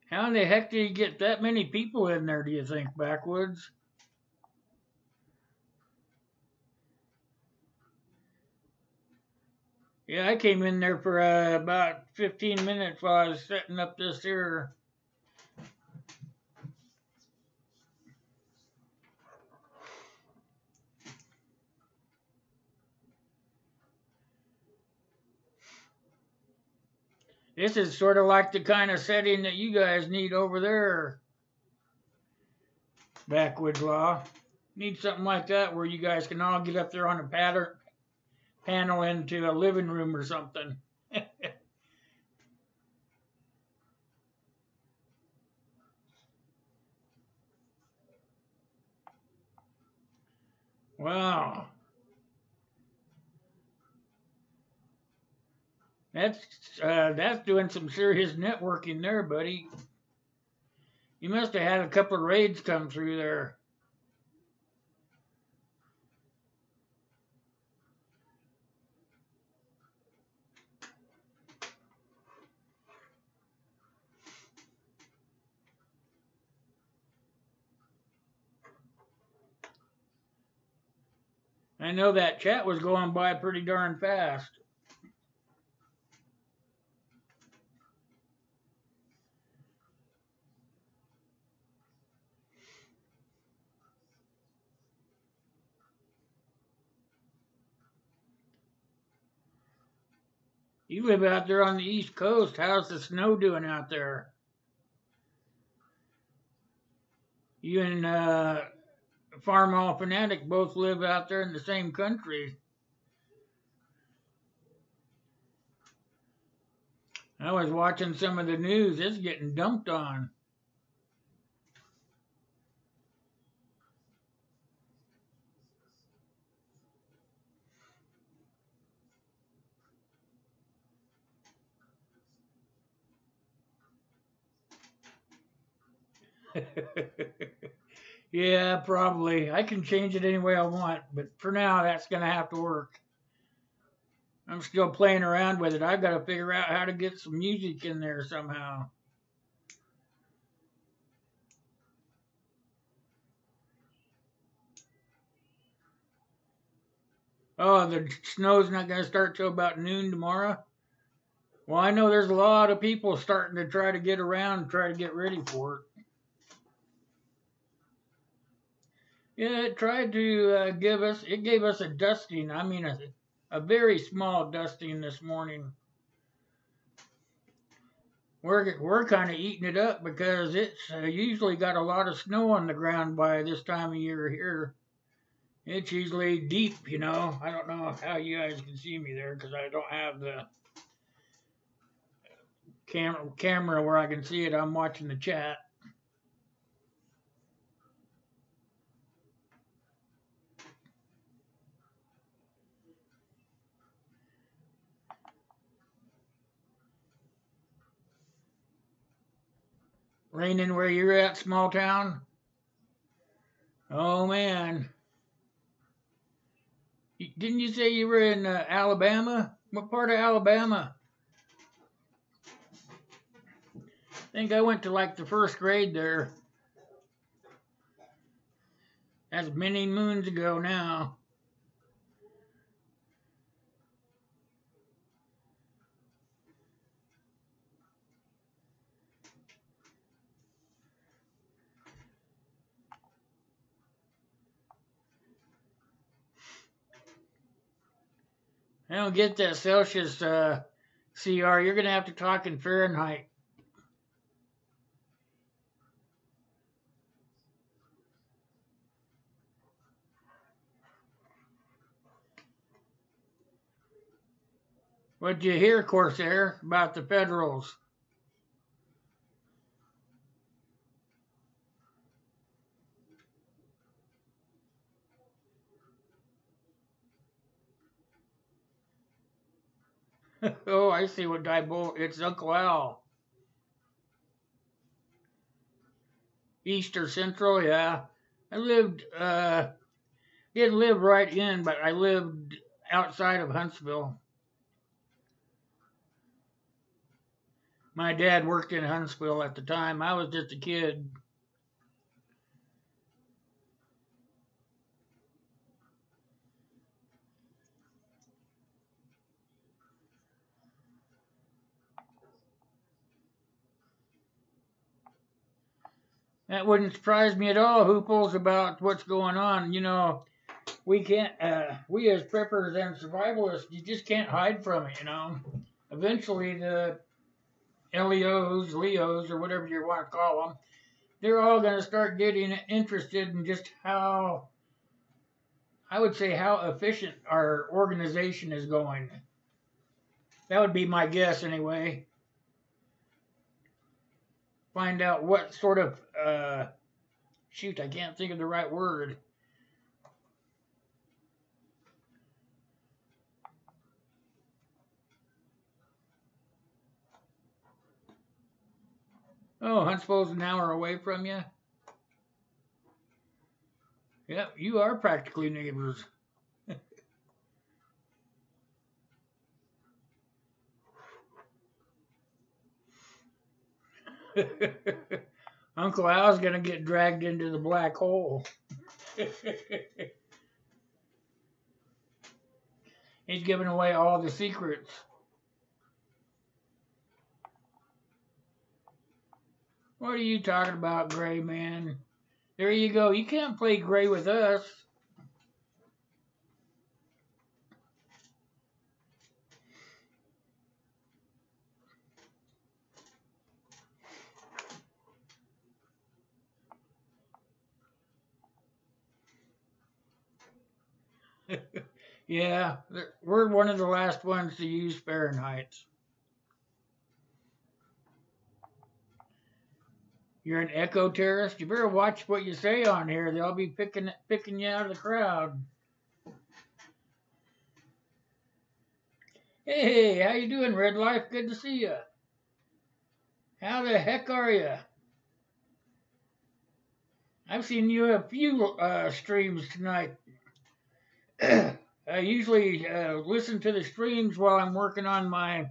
How in the heck did you get that many people in there, do you think, Backwoods? Yeah, I came in there for about 15 minutes while I was setting up this here. This is sort of like the kind of setting that you guys need over there, Backwoods Law. Need something like that where you guys can all get up there on a panel into a living room or something. Wow. That's doing some serious networking there, buddy. You must have had a couple of raids come through there. I know that chat was going by pretty darn fast. You live out there on the East Coast. How's the snow doing out there? You and Farmall Fanatic both live out there in the same country. I was watching some of the news. It's getting dumped on. Yeah, probably. I can change it any way I want, but for now, that's going to have to work. I'm still playing around with it. I've got to figure out how to get some music in there somehow. Oh, the snow's not going to start till about noon tomorrow? Well, I know there's a lot of people starting to try to get around, try to get ready for it. Yeah, it tried to it gave us a dusting. I mean, a very small dusting this morning. We're kind of eating it up because it's usually got a lot of snow on the ground by this time of year here. It's usually deep, you know. I don't know how you guys can see me there because I don't have the camera where I can see it. I'm watching the chat. Raining where you're at, small town? Oh, man. Didn't you say you were in Alabama? What part of Alabama? I think I went to like the first grade there. That's many moons ago now. I don't get that Celsius CR. You're going to have to talk in Fahrenheit. What'd you hear, Corsair, about the Federals? Oh, I see what it's Uncle Al. East or Central, yeah. I didn't live right in, but I lived outside of Huntsville. My dad worked in Huntsville at the time. I was just a kid. That wouldn't surprise me at all, Hooples, about what's going on. You know, we can't, we as preppers and survivalists, you just can't hide from it, you know. Eventually, the Leos, or whatever you want to call them, they're all going to start getting interested in just how, I would say, how efficient our organization is going. That would be my guess, anyway. Find out what sort of, shoot, I can't think of the right word. Oh, Huntsville's an hour away from you? Yep, you are practically neighbors. Uncle Al's gonna get dragged into the black hole. He's giving away all the secrets. What are you talking about, Gray Man? There you go. You can't play Gray with us. Yeah, we're one of the last ones to use Fahrenheit. You're an eco-terrorist? You better watch what you say on here. They'll be picking you out of the crowd. Hey, how you doing, Red Life? Good to see you. How the heck are you? I've seen you a few streams tonight. I usually listen to the streams while I'm working on my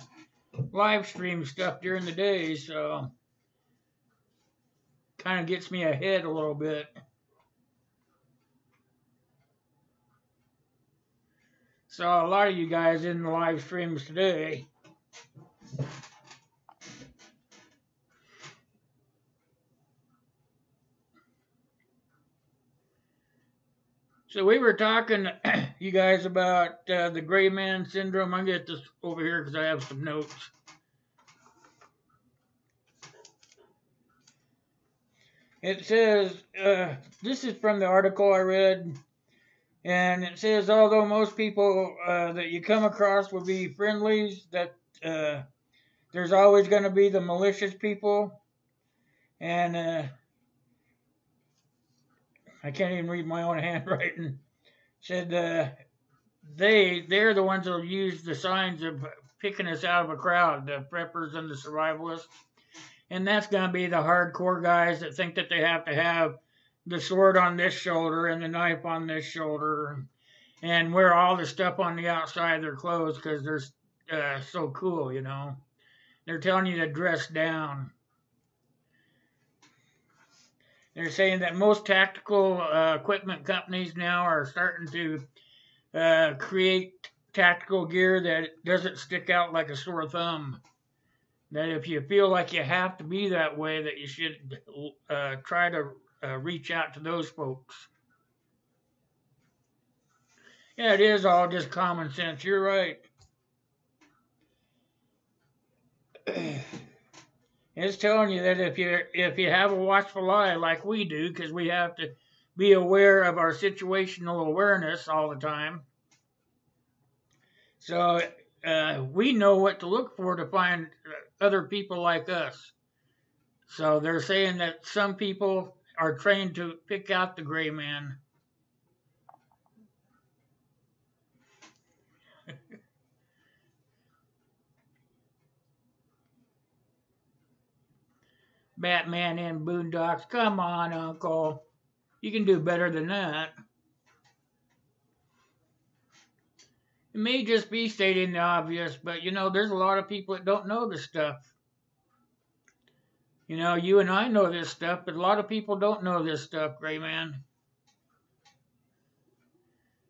live stream stuff during the day, so kind of gets me ahead a little bit. Saw a lot of you guys in the live streams today. So we were talking, you guys, about the gray man syndrome. I'll get this over here because I have some notes. It says, this is from the article I read, and it says, although most people that you come across will be friendlies, that there's always going to be the malicious people, and I can't even read my own handwriting. Said they're the ones that'll use the signs of picking us out of a crowd, the preppers and the survivalists. And that's going to be the hardcore guys that think that they have to have the sword on this shoulder and the knife on this shoulder and wear all the stuff on the outside of their clothes because they're so cool, you know. They're telling you to dress down. They're saying that most tactical equipment companies now are starting to create tactical gear that doesn't stick out like a sore thumb. That if you feel like you have to be that way, that you should try to reach out to those folks. Yeah, it is all just common sense. You're right. It's telling you that if you have a watchful eye like we do, because we have to be aware of our situational awareness all the time. So we know what to look for to find other people like us. So they're saying that some people are trained to pick out the gray man. Batman and Boondocks, come on, Uncle. You can do better than that. It may just be stating the obvious, but you know, there's a lot of people that don't know this stuff. You know, you and I know this stuff, but a lot of people don't know this stuff, Gray Man.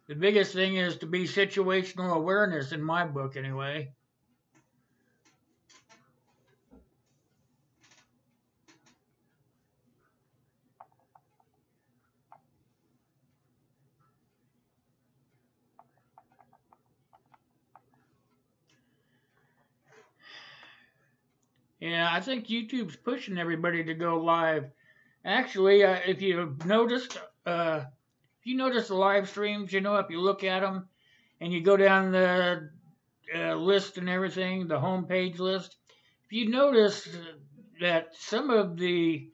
The biggest thing is to be situational awareness in my book, anyway. Yeah, I think YouTube's pushing everybody to go live. Actually, if you noticed, the live streams, you know, if you look at them and you go down the list and everything, the homepage list, if you notice that some of the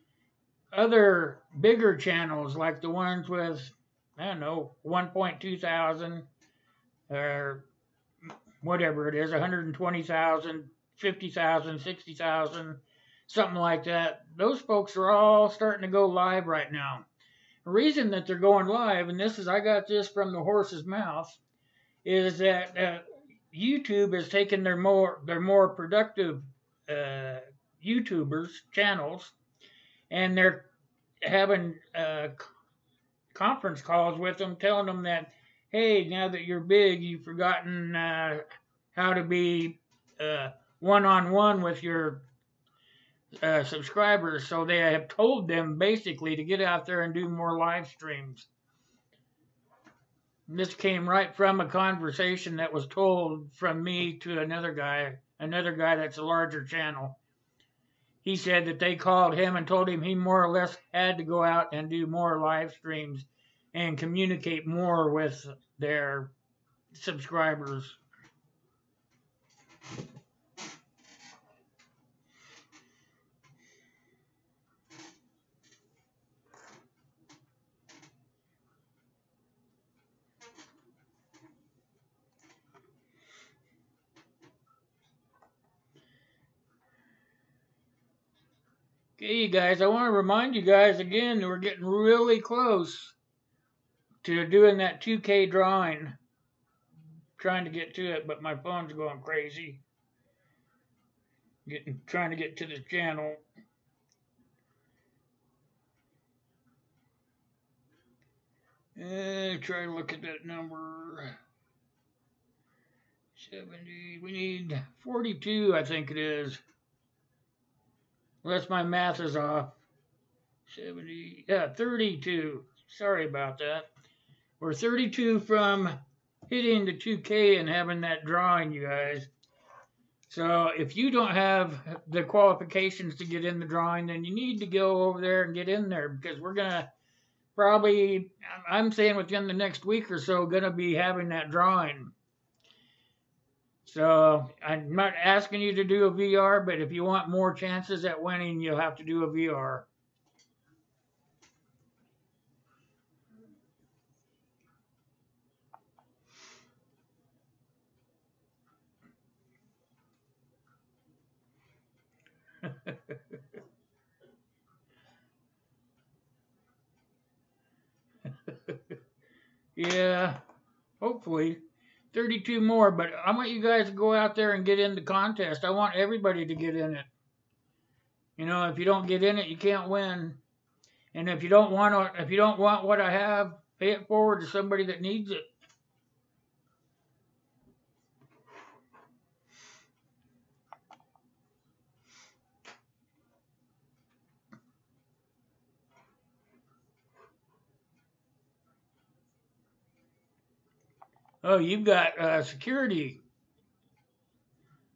other bigger channels, like the ones with, I don't know, 1.2 thousand or whatever it is, 120,000, 50,000, 60,000, something like that, those folks are all starting to go live right now. The reason that they're going live, and I got this from the horse's mouth, is that YouTube has taken their more productive YouTubers channels, and they're having conference calls with them, telling them that, hey, now that you're big, you've forgotten how to be one-on-one with your subscribers. So they have told them basically to get out there and do more live streams. And this came right from a conversation that was told from me to another guy that's a larger channel. He said that they called him and told him he more or less had to go out and do more live streams and communicate more with their subscribers. Okay, you guys, I want to remind you guys again that we're getting really close to doing that 2K drawing. I'm trying to get to it, but my phone's going crazy. Trying to get to the channel. Try to look at that number. 70. We need 42, I think it is. Unless my math is off. 70. Yeah, 32. Sorry about that. We're 32 from hitting the 2K and having that drawing, you guys. So if you don't have the qualifications to get in the drawing, then you need to go over there and get in there, because we're going to probably, I'm saying within the next week or so, going to be having that drawing. So I'm not asking you to do a VR, but if you want more chances at winning, you'll have to do a VR. Yeah, hopefully 32 more, but I want you guys to go out there and get in the contest. I want everybody to get in it. You know, if you don't get in it, you can't win. And if you don't want what I have, pay it forward to somebody that needs it. Oh, you've got security,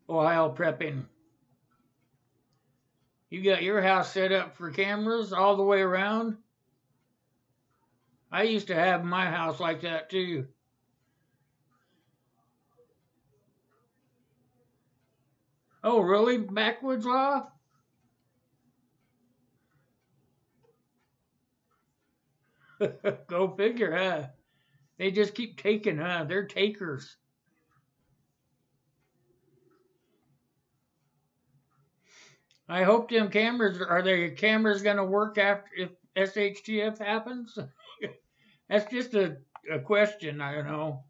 Ohio prepping. You got your house set up for cameras all the way around. I used to have my house like that too. Oh, really? Backwoods law? Go figure, huh? They just keep taking, huh? They're takers. I hope them cameras, are the cameras going to work after if SHTF happens? That's just a question, I don't know.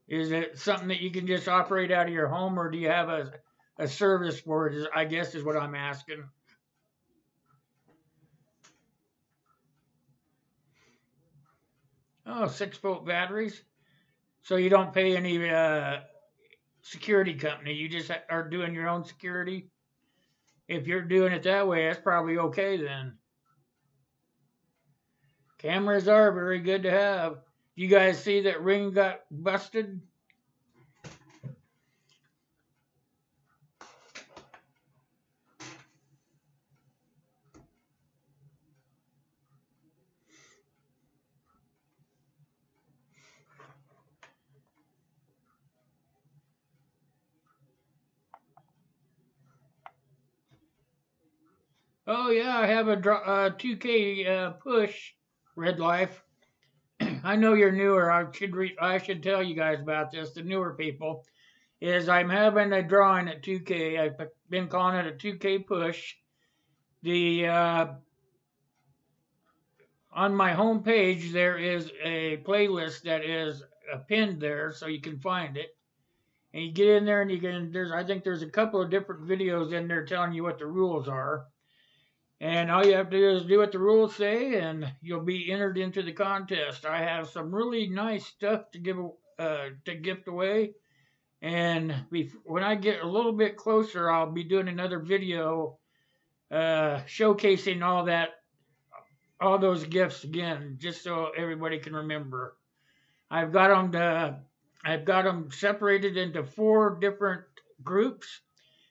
Is it something that you can just operate out of your home, or do you have a service for it, I guess is what I'm asking. Oh, 6-volt batteries? So you don't pay any security company. You just are doing your own security? If you're doing it that way, that's probably okay then. Cameras are very good to have. You guys see that ring got busted? Oh yeah, I have a 2K push, Red Life. I know you're newer. I should tell you guys about this. The newer people is I'm having a drawing at 2K. I've been calling it a 2K push. The on my home page there is a playlist that is pinned there, so you can find it. And you get in there and you can. I think there's a couple of different videos in there telling you what the rules are. And all you have to do is do what the rules say, and you'll be entered into the contest. I have some really nice stuff to gift away. And when I get a little bit closer, I'll be doing another video showcasing all those gifts again, just so everybody can remember. I've got them separated into 4 different groups,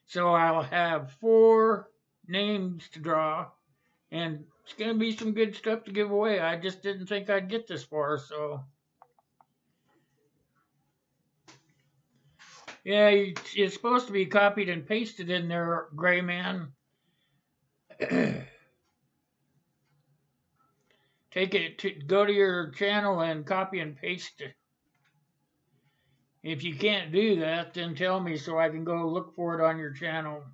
so I'll have 4 names to draw, and it's going to be some good stuff to give away. I just didn't think I'd get this far, so yeah, it's supposed to be copied and pasted in there, Gray Man. Go to your channel and copy and paste it. If you can't do that, then tell me so I can go look for it on your channel.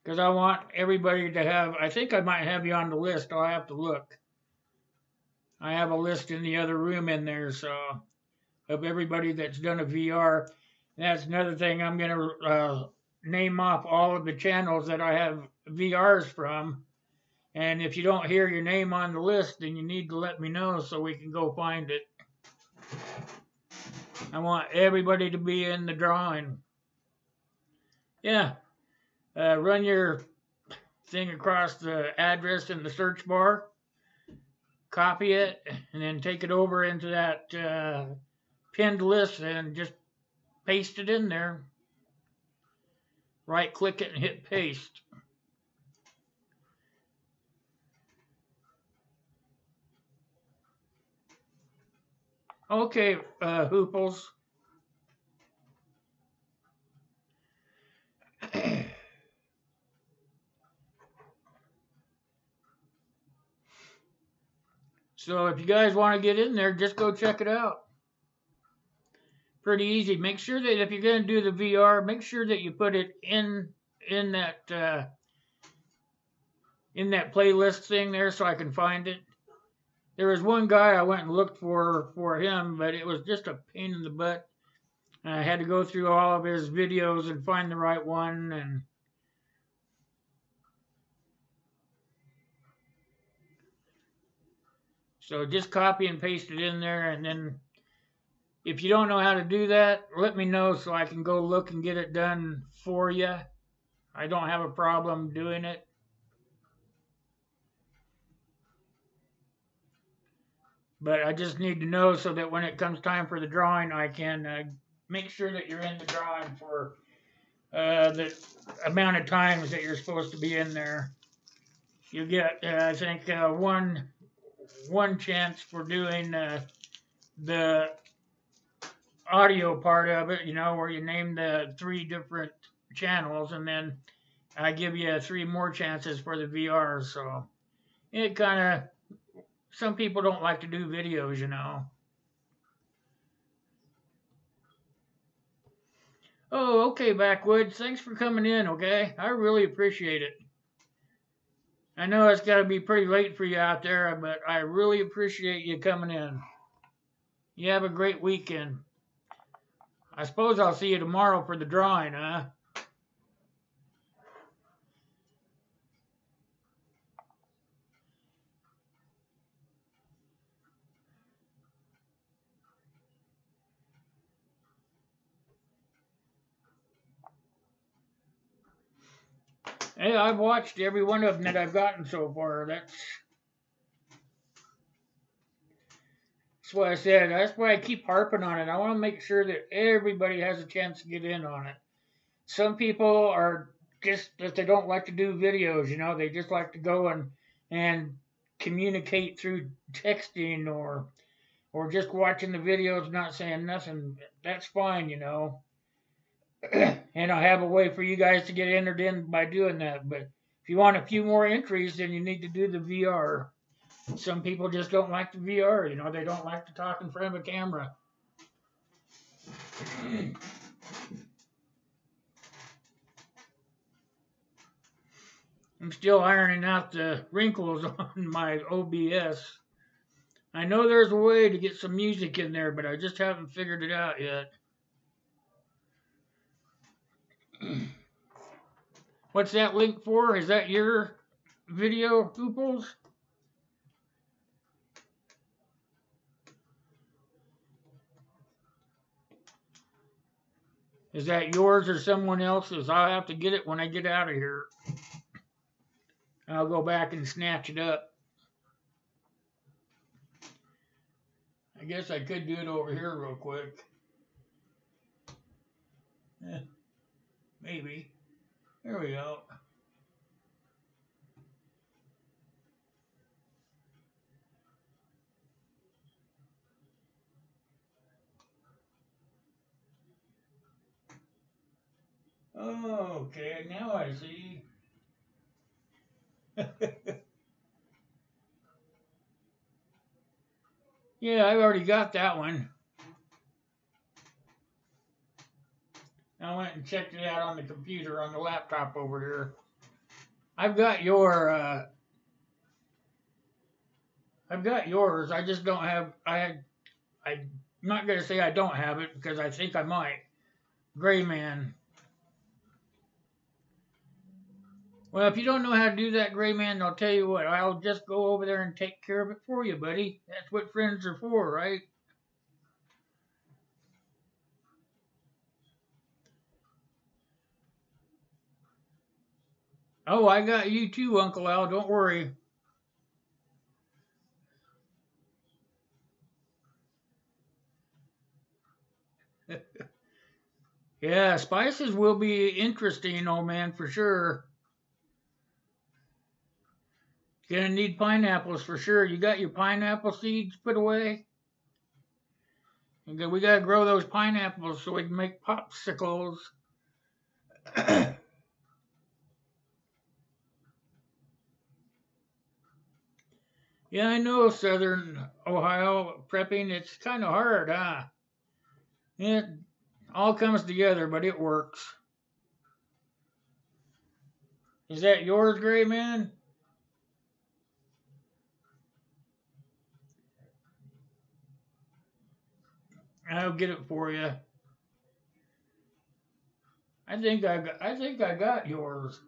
Because I want everybody to have, I think I might have you on the list. I'll have to look. I have a list in the other room in there, so of everybody that's done a VR. That's another thing. I'm going to name off all of the channels that I have VRs from. And if you don't hear your name on the list, then you need to let me know so we can go find it. I want everybody to be in the drawing. Yeah. Run your thing across the address in the search bar, copy it, and then take it over into that pinned list and just paste it in there. Right click it and hit paste. Okay, Hooples. So if you guys want to get in there, just go check it out. Pretty easy. Make sure that if you're going to do the VR, make sure that you put it in that playlist thing there so I can find it. There was one guy I went and looked for him, but it was just a pain in the butt. I had to go through all of his videos and find the right one, and so just copy and paste it in there, and then if you don't know how to do that, let me know so I can go look and get it done for you. I don't have a problem doing it. But I just need to know so that when it comes time for the drawing, I can make sure that you're in the drawing for the amount of times that you're supposed to be in there. You get, I think, one chance for doing the audio part of it, you know, where you name the 3 different channels, and then I give you 3 more chances for the VR. So it kind of, some people don't like to do videos, you know. Oh, okay, Backwoods. Thanks for coming in, okay? I really appreciate it. I know it's got to be pretty late for you out there, but I really appreciate you coming in. You have a great weekend. I suppose I'll see you tomorrow for the drawing, huh? Hey, I've watched every one of them that I've gotten so far. That's what I said. That's why I keep harping on it. I want to make sure that everybody has a chance to get in on it. Some people are just that they don't like to do videos, you know. They just like to go and communicate through texting or just watching the videos, not saying nothing. That's fine, you know. And I have a way for you guys to get entered in by doing that. But if you want a few more entries, then you need to do the VR. Some people just don't like the VR, you know. They don't like to talk in front of a camera. I'm still ironing out the wrinkles on my OBS. I know there's a way to get some music in there, but I just haven't figured it out yet. What's that link for? Is that your video, Ooples? Is that yours or someone else's? I'll have to get it when I get out of here. I'll go back and snatch it up. I guess I could do it over here real quick. Maybe. There we go. Oh, okay, now I see. Yeah, I already got that one. I went and checked it out on the computer, on the laptop over here. I've got yours. I just don't have. I'm not gonna say I don't have it because I think I might. Gray Man. Well, if you don't know how to do that, Gray Man, I'll tell you what. I'll just go over there and take care of it for you, buddy. That's what friends are for, right? Oh, I got you too, Uncle Al. Don't worry. Yeah, spices will be interesting, old man, for sure. Gonna need pineapples for sure. You got your pineapple seeds put away? We gotta grow those pineapples so we can make popsicles. Yeah, I know, Southern Ohio prepping. It's kind of hard, huh? It all comes together, but it works. Is that yours, Gray Man? I'll get it for you. I think I got yours.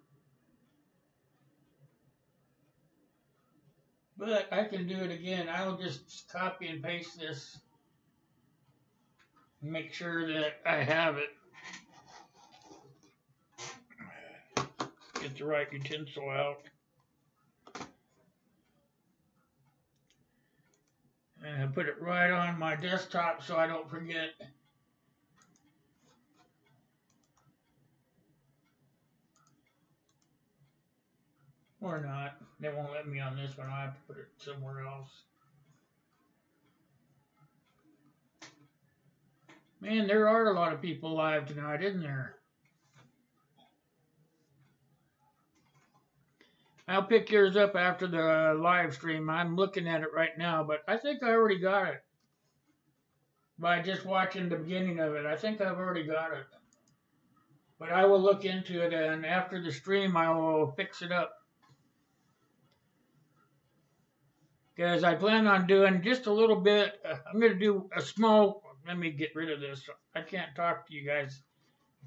But I can do it again. I'll just copy and paste this. Make sure that I have it. Get the right utensil out. And I put it right on my desktop so I don't forget. Or not. They won't let me on this one. I'll have to put it somewhere else. Man, there are a lot of people live tonight, isn't there? I'll pick yours up after the live stream. I'm looking at it right now, but I think I already got it. By just watching the beginning of it, I think I've already got it. But I will look into it, and after the stream, I will fix it up. Because I plan on doing just a little bit. I'm going to do a small. Let me get rid of this. I can't talk to you guys.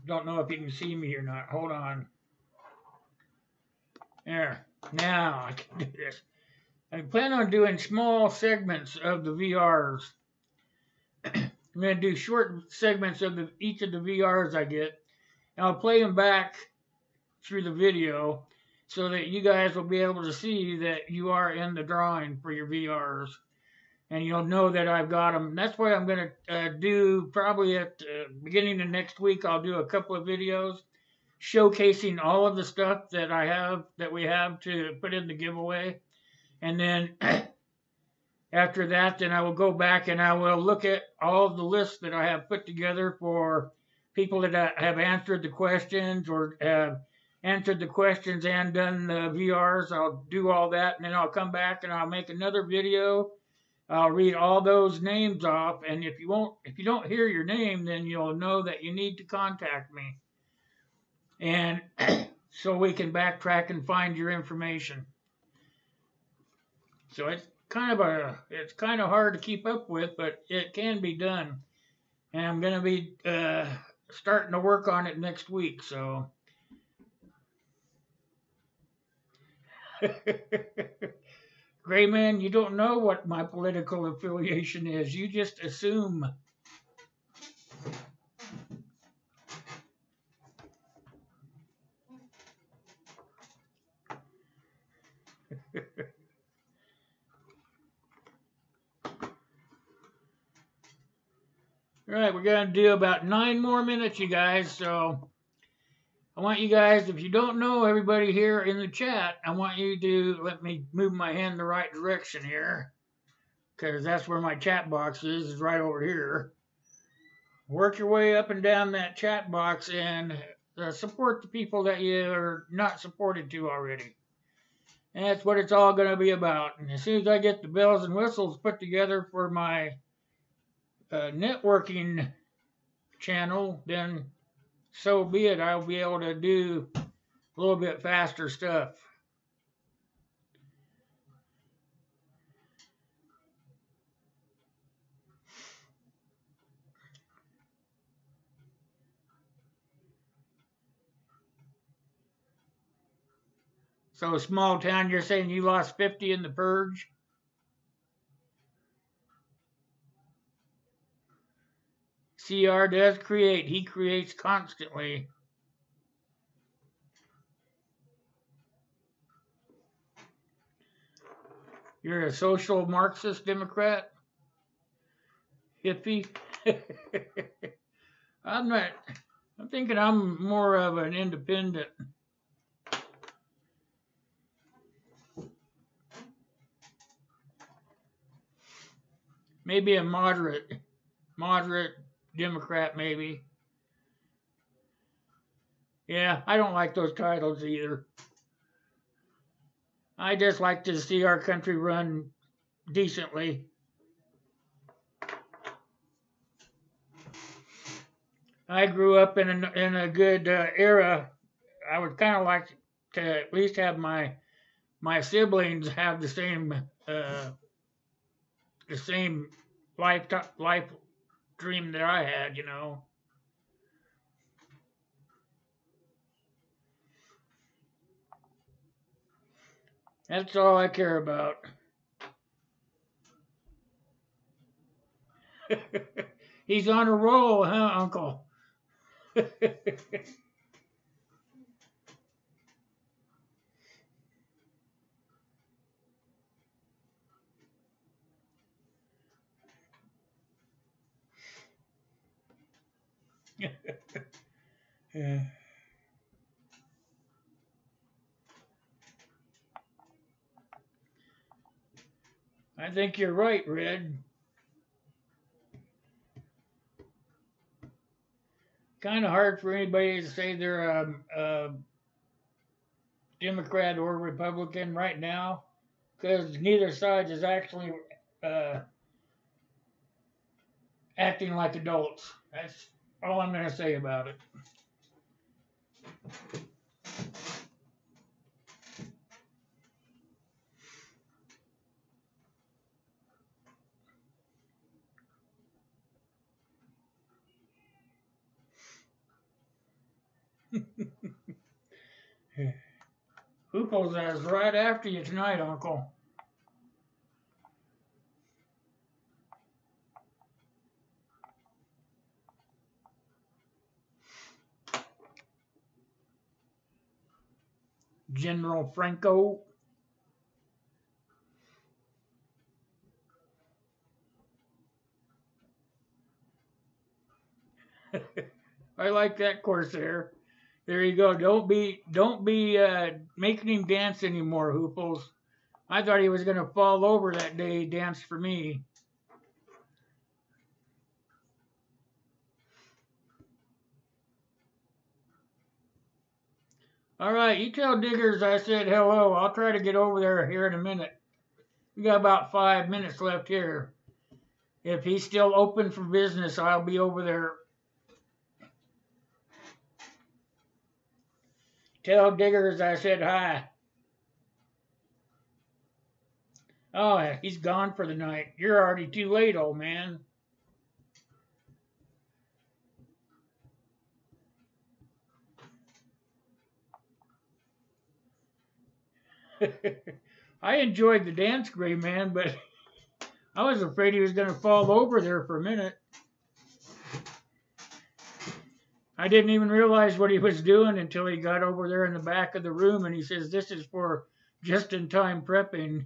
Don't know if you can see me or not. Hold on. There. Now I can do this. I plan on doing small segments of the VRs. I'm going to do short segments of each of the VRs I get. And I'll play them back through the video so that you guys will be able to see that you are in the drawing for your VRs. And you'll know that I've got them. That's why I'm going to do probably at the beginning of next week. I'll do a couple of videos showcasing all of the stuff that we have to put in the giveaway. And then after that, then I will go back and I will look at all of the lists that I have put together for people that have answered the questions or have answered the questions and done the VRs. I'll do all that, and then I'll come back and I'll make another video. I'll read all those names off, and if you don't hear your name, then you'll know that you need to contact me, and so we can backtrack and find your information. So it's kind of hard to keep up with, but it can be done, and I'm going to be starting to work on it next week. So. Gray man, you don't know what my political affiliation is. You just assume. All right, we're going to do about 9 more minutes, you guys. So I want you guys, if you don't know everybody here in the chat, I want you to let me move my hand the right direction here, because that's where my chat box is right over here. Work your way up and down that chat box and support the people that you are not supported to already. And that's what it's all going to be about. And as soon as I get the bells and whistles put together for my networking channel, then so be it. I'll be able to do a little bit faster stuff. So small town, you're saying you lost 50 in the purge? CR does create. He creates constantly. You're a social Marxist Democrat? Hippie? I'm not. I'm thinking I'm more of an independent. Maybe a moderate Democrat, maybe. Yeah, I don't like those titles either. I just like to see our country run decently. I grew up in a good era. I would kind of like to at least have my siblings have the same life dream that I had, you know. That's all I care about. He's on a roll, huh, Uncle? Yeah. I think you're right, Red. kind of hard for anybody to say they're a Democrat or Republican right now, because neither side is actually acting like adults. That's all I'm going to say about it. Hooples is right after you tonight, Uncle. General Franco. I like that Corsair. There you go. Don't be making him dance anymore, Hooples. I thought he was gonna fall over that day he danced for me. All right, you tell Diggers I said hello. I'll try to get over there here in a minute. We got about 5 minutes left here. If he's still open for business, I'll be over there. Tell Diggers I said hi. Oh, he's gone for the night. You're already too late, old man. I enjoyed the dance, Gray Man, but I was afraid he was going to fall over there for a minute. I didn't even realize what he was doing until he got over there in the back of the room and he says, "This is for just-in-time prepping."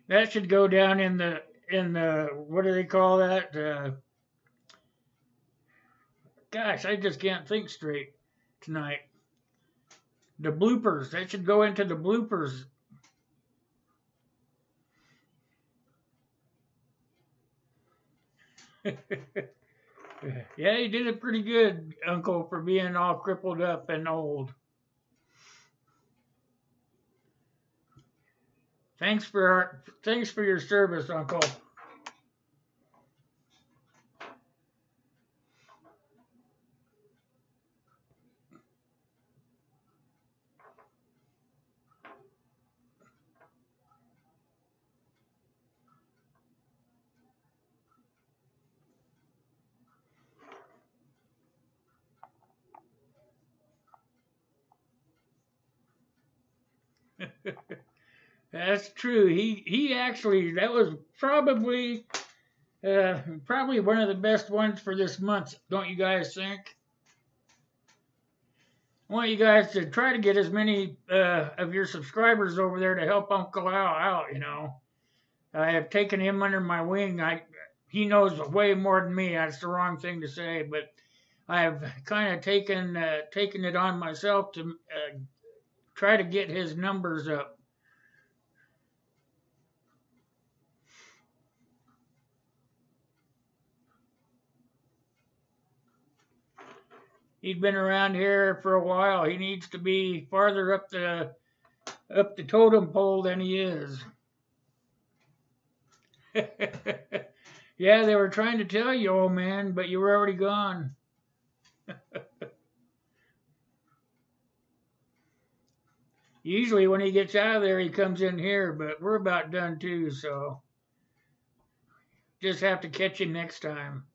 That should go down in the what do they call that? Gosh, I just can't think straight tonight. The bloopers. That should go into the bloopers. Yeah, you did it pretty good, Uncle, for being all crippled up and old. Thanks for your service, Uncle. That's true. He actually, that was probably one of the best ones for this month, don't you guys think? I want you guys to try to get as many of your subscribers over there to help Uncle Al out, you know. I have taken him under my wing. He knows way more than me. That's the wrong thing to say, but I have kind of taken it on myself to try to get his numbers up. He's been around here for a while. He needs to be farther up the totem pole than he is. Yeah, they were trying to tell you, old man, but you were already gone. Usually when he gets out of there, he comes in here, but we're about done too, so just have to catch him next time.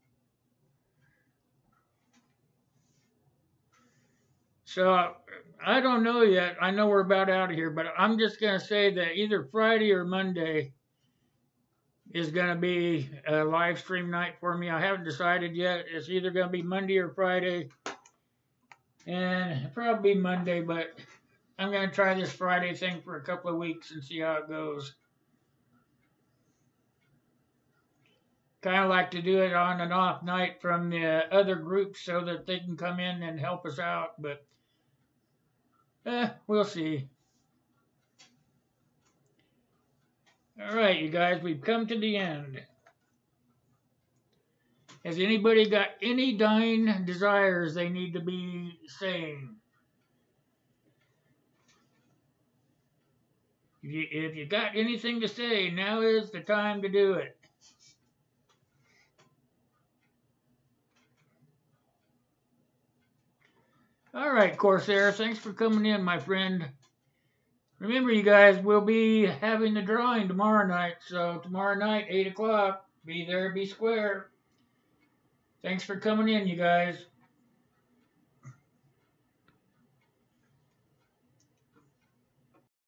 So I don't know yet. I know we're about out of here, but I'm just going to say that either Friday or Monday is going to be a live stream night for me. I haven't decided yet. It's either going to be Monday or Friday, and probably Monday, but I'm going to try this Friday thing for a couple of weeks and see how it goes. Kind of like to do it on an off night from the other groups so that they can come in and help us out, but we'll see. All right, you guys, we've come to the end. Has anybody got any dying desires they need to be saying? If you got anything to say, now is the time to do it. All right, Corsair, thanks for coming in, my friend. Remember, you guys, we'll be having the drawing tomorrow night. So tomorrow night, 8 o'clock, be there, be square. Thanks for coming in, you guys.